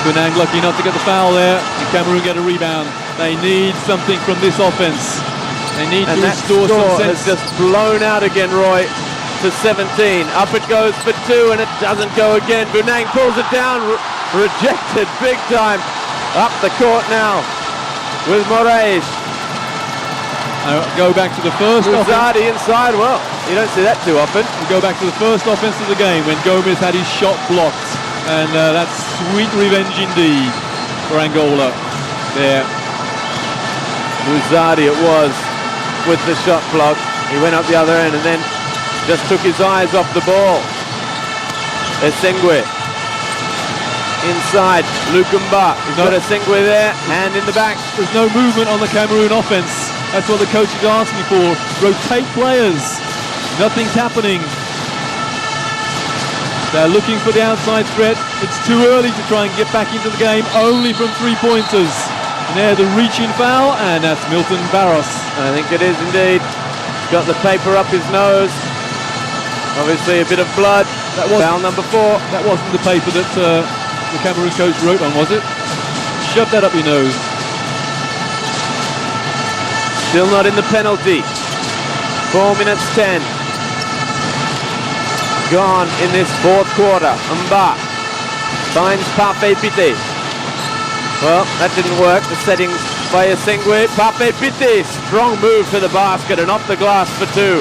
Vounang lucky not to get the foul there, and Cameroon get a rebound. They need something from this offense. They need to restore some sense. Has just blown out again, Roy, to 17. Up it goes for two, and it doesn't go again. Vounang pulls it down, rejected big time. Up the court now with Morais. Go back to the first Muzadi inside. Well, you don't see that too often. We go back to the first offense of the game when Gomes had his shot blocked. And that's sweet revenge indeed for Angola there. Muzadi it was with the shot block. He went up the other end and then just took his eyes off the ball. Essengue inside. Lukumba. He's got Essengue there. Hand in the back. There's no movement on the Cameroon offense. That's what the coach is asking for. Rotate players. Nothing's happening. They're looking for the outside threat. It's too early to try and get back into the game, only from three-pointers. And there, the reaching foul, and that's Milton Barros. I think it is indeed. Got the paper up his nose. Obviously a bit of blood. That was foul number 4. That wasn't the paper that the Cameroon coach wrote on, was it? Shove that up your nose. Still not in the penalty. 4 minutes 10. Gone in this fourth quarter. Mba finds Pape Pite. Well, that didn't work. The settings by Essengue. Pape Pite, strong move to the basket and off the glass for 2.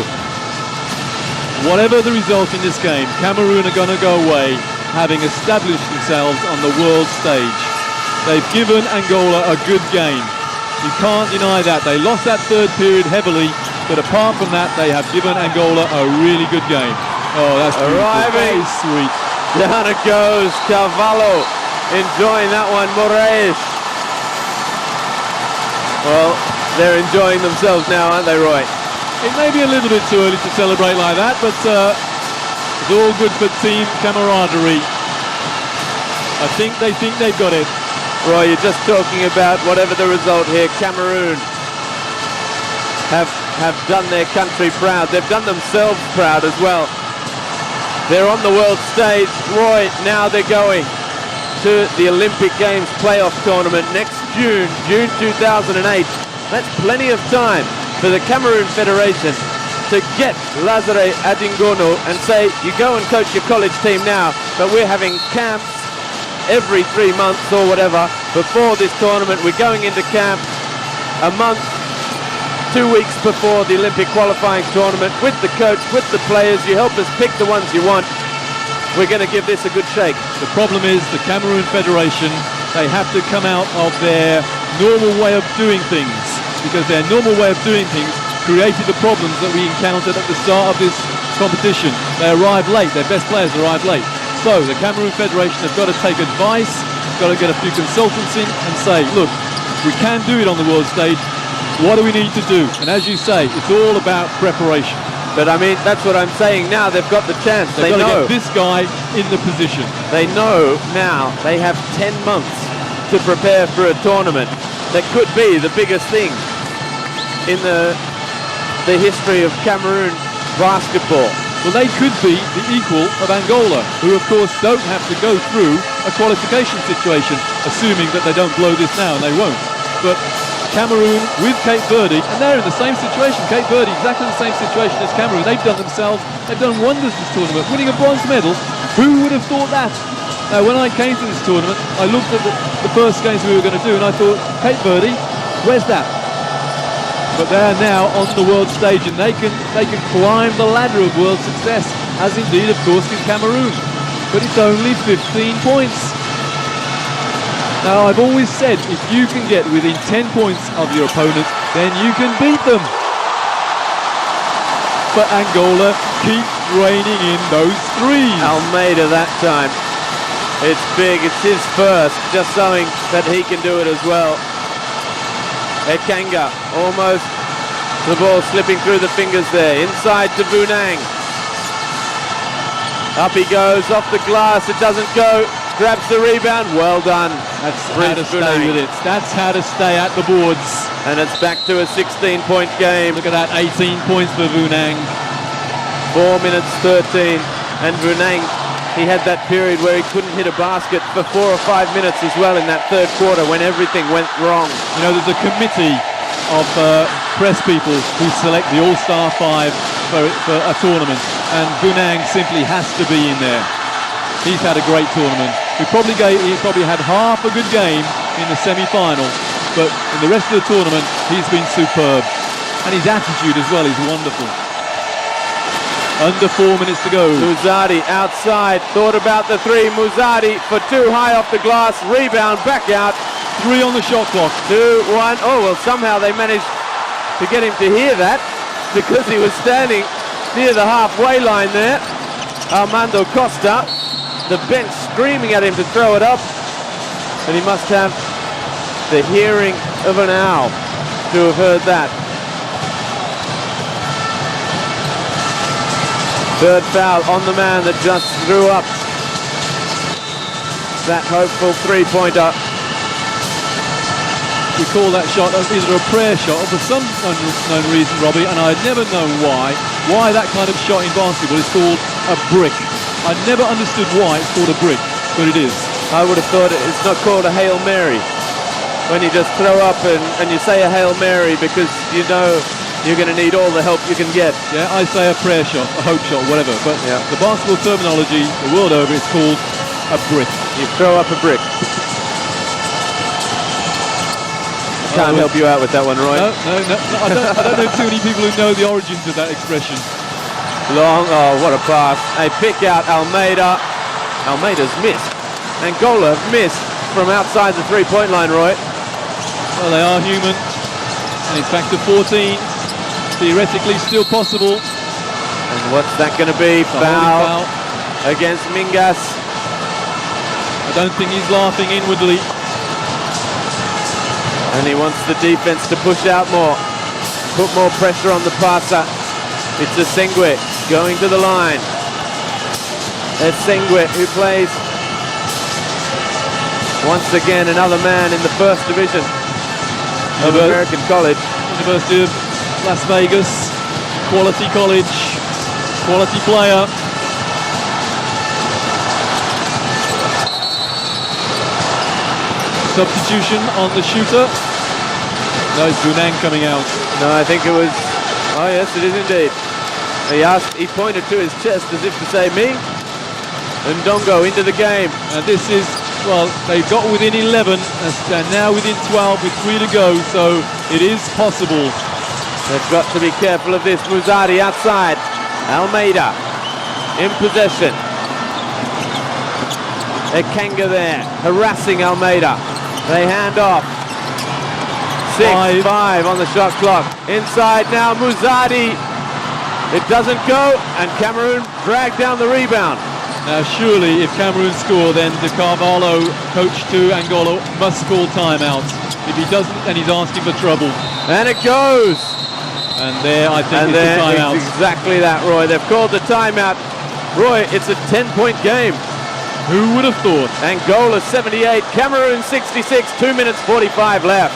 Whatever the result in this game, Cameroon are going to go away having established themselves on the world stage. They've given Angola a good game. You can't deny that. They lost that third period heavily, but apart from that, they have given Angola a really good game. Oh, that's arriving. That is sweet. Down it goes. Cavallo enjoying that one. Morais. Well, they're enjoying themselves now, aren't they, Roy? It may be a little bit too early to celebrate like that, but it's all good for team camaraderie. I think they've got it. Roy, you're just talking about whatever the result here. Cameroon have done their country proud. They've done themselves proud as well. They're on the world stage. Roy, now they're going to the Olympic Games playoff tournament next June 2008. That's plenty of time for the Cameroon Federation to get Lazare Adingono and say, you go and coach your college team now, but we're having camps every 3 months or whatever before this tournament. We're going into camp a month, 2 weeks before the Olympic qualifying tournament with the coach, with the players. You help us pick the ones you want. We're going to give this a good shake. The problem is the Cameroon Federation, they have to come out of their normal way of doing things, because their normal way of doing things created the problems that we encountered at the start of this competition. They arrived late, their best players arrived late. So the Cameroon Federation have got to take advice, got to get a few consultants in and say, look, we can do it on the world stage. What do we need to do? And as you say, it's all about preparation. But I mean, that's what I'm saying now. They've got the chance. They've got know to get this guy in the position. They know now they have 10 months to prepare for a tournament that could be the biggest thing in the history of Cameroon basketball. Well, they could be the equal of Angola, who of course don't have to go through a qualification situation, assuming that they don't blow this now, and they won't. But Cameroon with Cape Verde, and they're in the same situation. Cape Verde, exactly the same situation as Cameroon. They've done wonders this tournament, winning a bronze medal. Who would have thought that? Now, when I came to this tournament, I looked at the first games we were going to do, and I thought, Cape Verde, where's that? But they're now on the world stage, and they can climb the ladder of world success, as indeed, of course, can Cameroon. But it's only 15 points. Now, I've always said, if you can get within 10 points of your opponent, then you can beat them. But Angola keep raining in those threes. Almeida that time. It's big, it's his first, just showing that he can do it as well. Essengue, almost the ball slipping through the fingers there. Inside to Vounang. Up he goes, off the glass, it doesn't go. Grabs the rebound, well done. That's how to stay with it. That's how to stay at the boards. And it's back to a 16-point game. Look at that, 18 points for Vounang. 4 minutes 13. And Vounang, he had that period where he couldn't hit a basket for 4 or 5 minutes as well in that third quarter when everything went wrong. You know, there's a committee of press people who select the All-Star 5 for a tournament. And Vounang simply has to be in there. He's had a great tournament. He probably had half a good game in the semi-final, but in the rest of the tournament, he's been superb. And his attitude as well is wonderful. Under 4 minutes to go. Muzadi outside, thought about the three. Muzadi for two, high off the glass, rebound, back out. 3 on the shot clock. 2, 1. Oh, well, somehow they managed to get him to hear that because he was standing near the halfway line there. Armando Costa, the bench screaming at him to throw it up, and he must have the hearing of an owl to have heard that. Third foul on the man that just threw up that hopeful three-pointer. We call that shot either a prayer shot or for some unknown reason, Robbie, and I'd never known why that kind of shot in basketball is called a brick. I never understood why it's called a brick, but it is. I would have thought it's not called a Hail Mary when you just throw up and you say a Hail Mary because you know you're going to need all the help you can get. Yeah, I say a prayer shot, a hope shot, whatever, but yeah. The basketball terminology, the world over, it's called a brick. You throw up a brick. Can't help you out with that one, Roy. No, I don't know too many people who know the origins of that expression. Long, oh, what a pass. A pick out, Almeida. Almeida's missed. Angola have missed from outside the three-point line, Roy. Well, they are human. And it's back to 14. Theoretically still possible. And what's that going to be? Foul against Mingas. I don't think he's laughing inwardly. And he wants the defense to push out more. Put more pressure on the passer. It's Essengue going to the line. Essengue, who plays once again another man in the first division of American college. University of Las Vegas, quality college, quality player. Substitution on the shooter. No, it's Vounang coming out. No, I think it was, oh yes, it is indeed. He pointed to his chest as if to say, me? And Ndongo into the game. And this is, well, they've got within 11, and now within 12 with 3 to go, so it is possible. They've got to be careful of this. Muzadi outside. Almeida in possession. Essengue there, harassing Almeida. They hand off. 6-5 on the shot clock. Inside now, Muzadi. It doesn't go, and Cameroon drag down the rebound. Now surely if Cameroon score, then De Carvalho, coach to Angola, must call timeout. If he doesn't, then he's asking for trouble. And it goes. And there, I think, it's the timeout. It's exactly that, Roy. They've called the timeout. Roy, it's a 10-point game. Who would have thought? Angola 78, Cameroon 66, 2 minutes 45 left.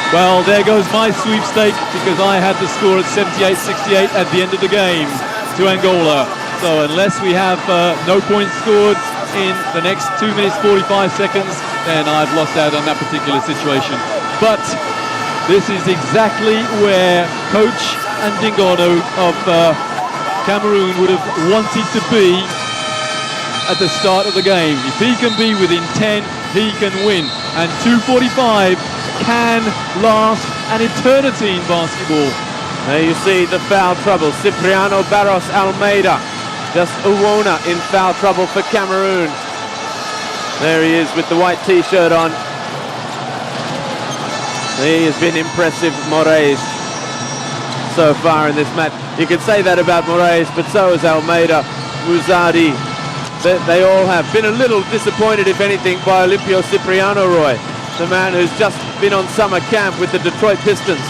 Well, there goes my sweepstake because I had the score at 78-68 at the end of the game to Angola. So unless we have no points scored in the next 2 minutes 45 seconds, then I've lost out on that particular situation. But this is exactly where Coach Ndingono of Cameroon would have wanted to be. at the start of the game. If he can be within 10, he can win. And 2:45 can last an eternity in basketball. There you see the foul trouble. Cipriano Barros Almeida. Just Uwona in foul trouble for Cameroon. There he is with the white t-shirt on. He has been impressive, Morais, so far in this match. You could say that about Morais, but so is Almeida, Muzadi. They all have been a little disappointed, if anything, by Olympio Cipriano, Roy, the man who's just been on summer camp with the Detroit Pistons.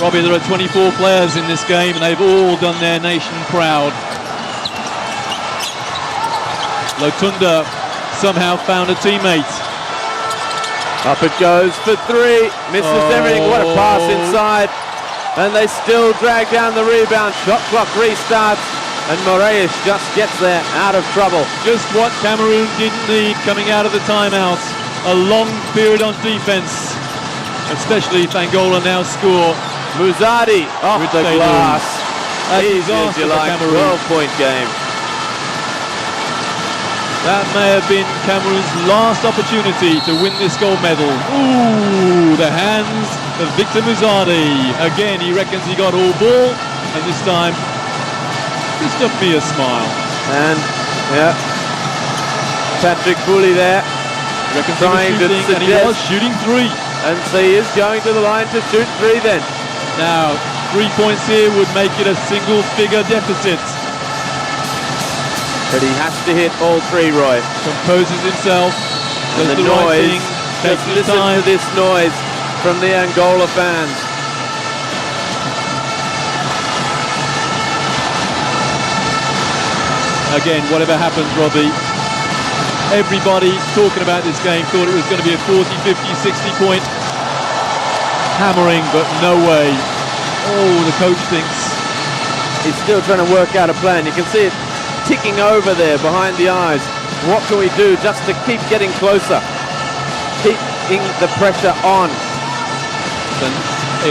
Robbie, there are 24 players in this game, and they've all done their nation proud. Lutonda somehow found a teammate. Up it goes for three. Misses everything. What a pass inside. And they still drag down the rebound. Shot clock restarts. And Morais just gets there out of trouble. Just what Cameroon didn't need coming out of the timeout. A long period on defense. Especially if Angola now score. Muzadi off the glass. Easy as you like. 12-point game. That may have been Cameroon's last opportunity to win this gold medal. Ooh, the hands of Victor Muzadi. Again, he reckons he got all ball, and this time, just a mere smile. And, yeah, Patrick Bouli there. Trying to suggest, and he was shooting three. And so he is going to the line to shoot three then. Now, 3 points here would make it a single-figure deficit. But he has to hit all three, Roy. Composes himself, does the noise, right thing, takes just his listen time. to this noise from the Angola fans. Again, whatever happens, Robbie, everybody talking about this game thought it was going to be a 40, 50, 60 point hammering, but no way. Oh, the coach thinks. He's still trying to work out a plan. You can see it ticking over there behind the eyes. What can we do just to keep getting closer? Keeping the pressure on. It's an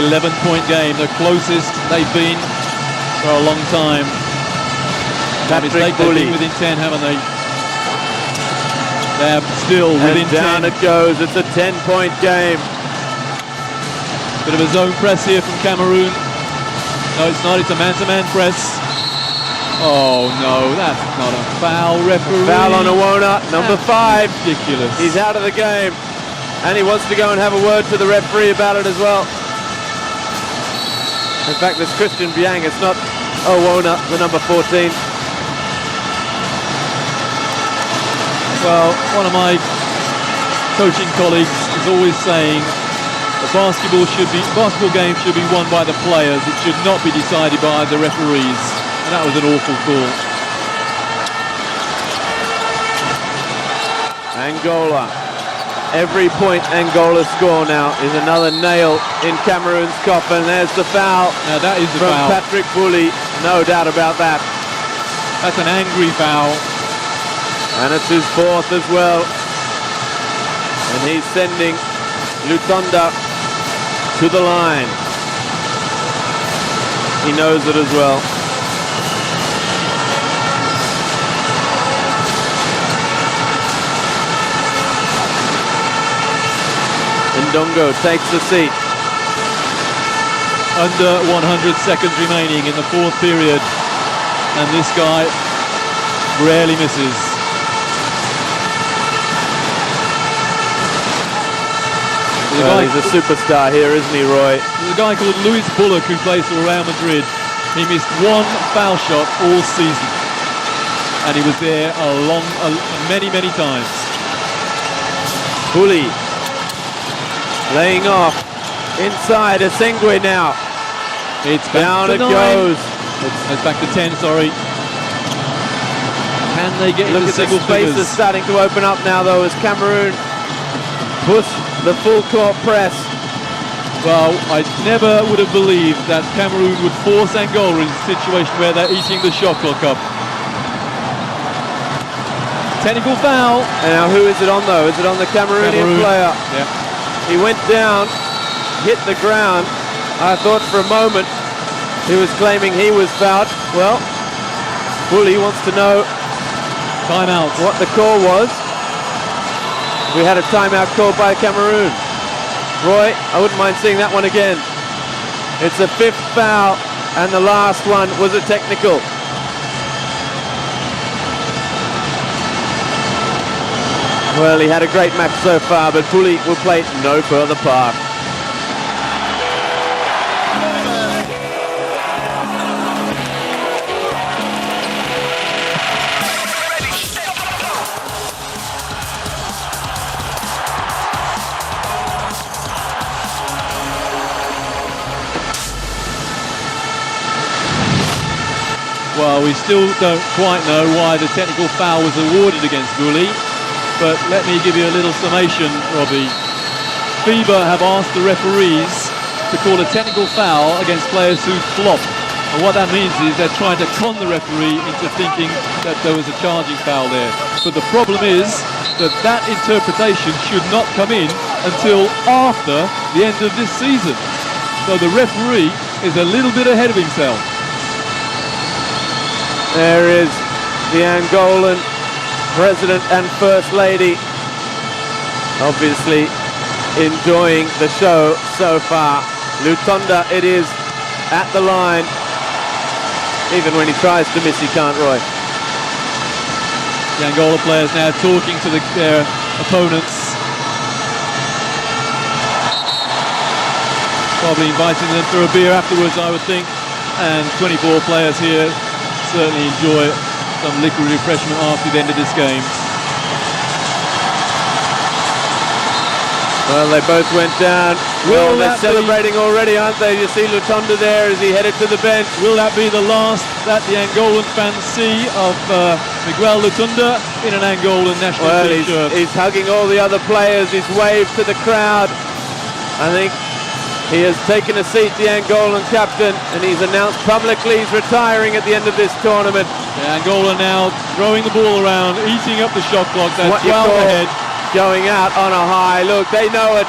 11-point game, the closest they've been for a long time. Patrick Bouli. They've been within 10, haven't they? They're still within 10. Down it goes. It's a 10-point game. Bit of a zone press here from Cameroon. No, it's not. It's a man-to-man press. Oh no, that's not a foul, referee. Foul on Uwona, number 5. Ridiculous. He's out of the game. And he wants to go and have a word to the referee about it as well. In fact, it's Christian Biang. It's not Uwona, the number 14. Well, one of my coaching colleagues is always saying the basketball game should be won by the players. It should not be decided by the referees. And that was an awful call. Angola. Every point Angola score now is another nail in Cameroon's coffin. There's the foul. Now that is the from foul. Patrick Bouli. No doubt about that. That's an angry foul. And it's his 4th as well. And he's sending Lutonda to the line. He knows it as well. Ndongo takes the seat. Under 100 seconds remaining in the 4th period. And this guy rarely misses. Well, he's a superstar here, isn't he, Roy? There's a guy called Luis Bullock who plays for Real Madrid. He missed 1 foul shot all season. And he was there many, many times. Bouli laying off inside. Essengue now. It's down it 9. goes. It's back to 10, sorry. Can they get Look into at the single spaces figures? starting to open up now, though, as Cameroon push the full court press. Well, I never would have believed that Cameroon would force Angola in a situation where they're eating the shot clock up. Technical foul. And now who is it on, though? Is it on the Cameroonian player? Yeah. He went down, hit the ground. I thought for a moment he was claiming he was fouled. Well, Bouli wants to know Timeout. what the call was. We had a timeout called by Cameroon. Roy, I wouldn't mind seeing that one again. It's a 5th foul, and the last one was a technical. Well, he had a great match so far, but Bouli will play no further part. Well, we still don't quite know why the technical foul was awarded against Bouli, but let me give you a little summation, Robbie. FIBA have asked the referees to call a technical foul against players who flop. And what that means is they're trying to con the referee into thinking that there was a charging foul there. But the problem is that that interpretation should not come in until after the end of this season. So the referee is a little bit ahead of himself. There is the Angolan President and First Lady, obviously enjoying the show so far. Lutonda, it is at the line. Even when he tries to miss, he can't, Roy. The Angola players now talking to their opponents. Probably inviting them for a beer afterwards, I would think. And 24 players here certainly enjoy some liquid refreshment after the end of this game. Well, they both went down. Well, they're celebrating already, aren't they? You see Lutonda there as he headed to the bench. Will that be the last that the Angolan fans see of Miguel Lutonda in an Angolan national team shirt? He's hugging all the other players. He's waved to the crowd. I think he has taken a seat, the Angolan captain, and he's announced publicly he's retiring at the end of this tournament. Yeah, Angola now throwing the ball around, eating up the shot clock. They're What you 12 call ahead. Going out on a high. Look, they know it.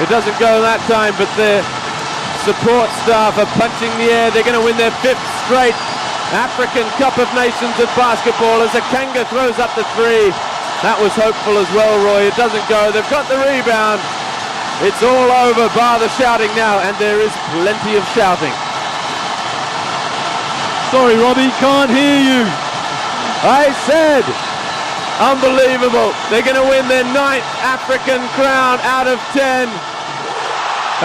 It doesn't go that time, but the support staff are punching the air. They're going to win their 5th straight African Cup of Nations of basketball as Essengue throws up the 3. That was hopeful as well, Roy. It doesn't go. They've got the rebound. It's all over, bar the shouting now, and there is plenty of shouting. Sorry, Robbie, can't hear you. I said, unbelievable. They're going to win their 9th African crown out of 10.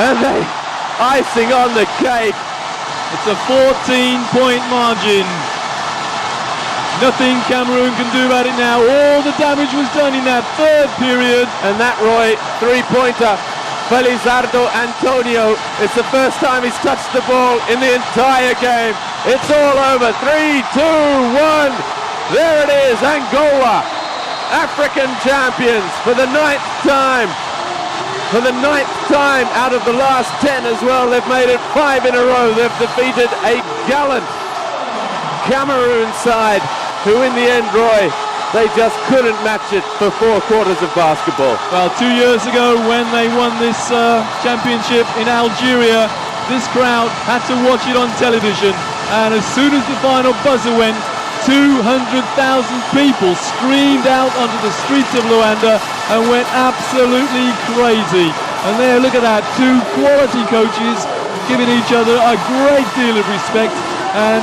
And they icing on the cake. It's a 14-point margin. Nothing Cameroon can do about it now. All the damage was done in that 3rd period. And that, Roy, 3-pointer. Felizardo Antonio. It's the first time he's touched the ball in the entire game. It's all over. 3, 2, 1. There it is, Angola. African champions for the 9th time. For the 9th time out of the last 10 as well. They've made it 5 in a row. They've defeated a gallant Cameroon side who in the end, Roy, they just couldn't match it for 4 quarters of basketball. Well, 2 years ago when they won this championship in Algeria, this crowd had to watch it on television. And as soon as the final buzzer went, 200,000 people streamed out onto the streets of Luanda and went absolutely crazy. And there, look at that, 2 quality coaches giving each other a great deal of respect, and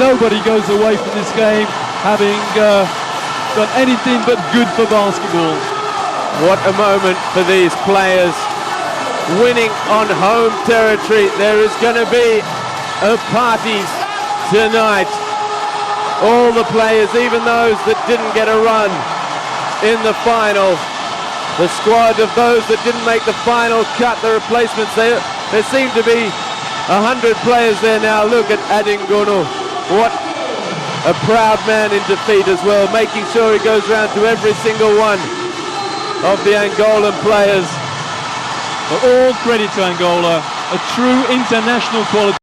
nobody goes away from this game having done anything but good for basketball. What a moment for these players, winning on home territory. There is going to be a party tonight. All the players, even those that didn't get a run in the final, the squad of those that didn't make the final cut, the replacements, there seem to be 100 players there now. Look at Adingono. What a proud man in defeat as well, making sure he goes round to every single one of the Angolan players. But all credit to Angola, a true international quality.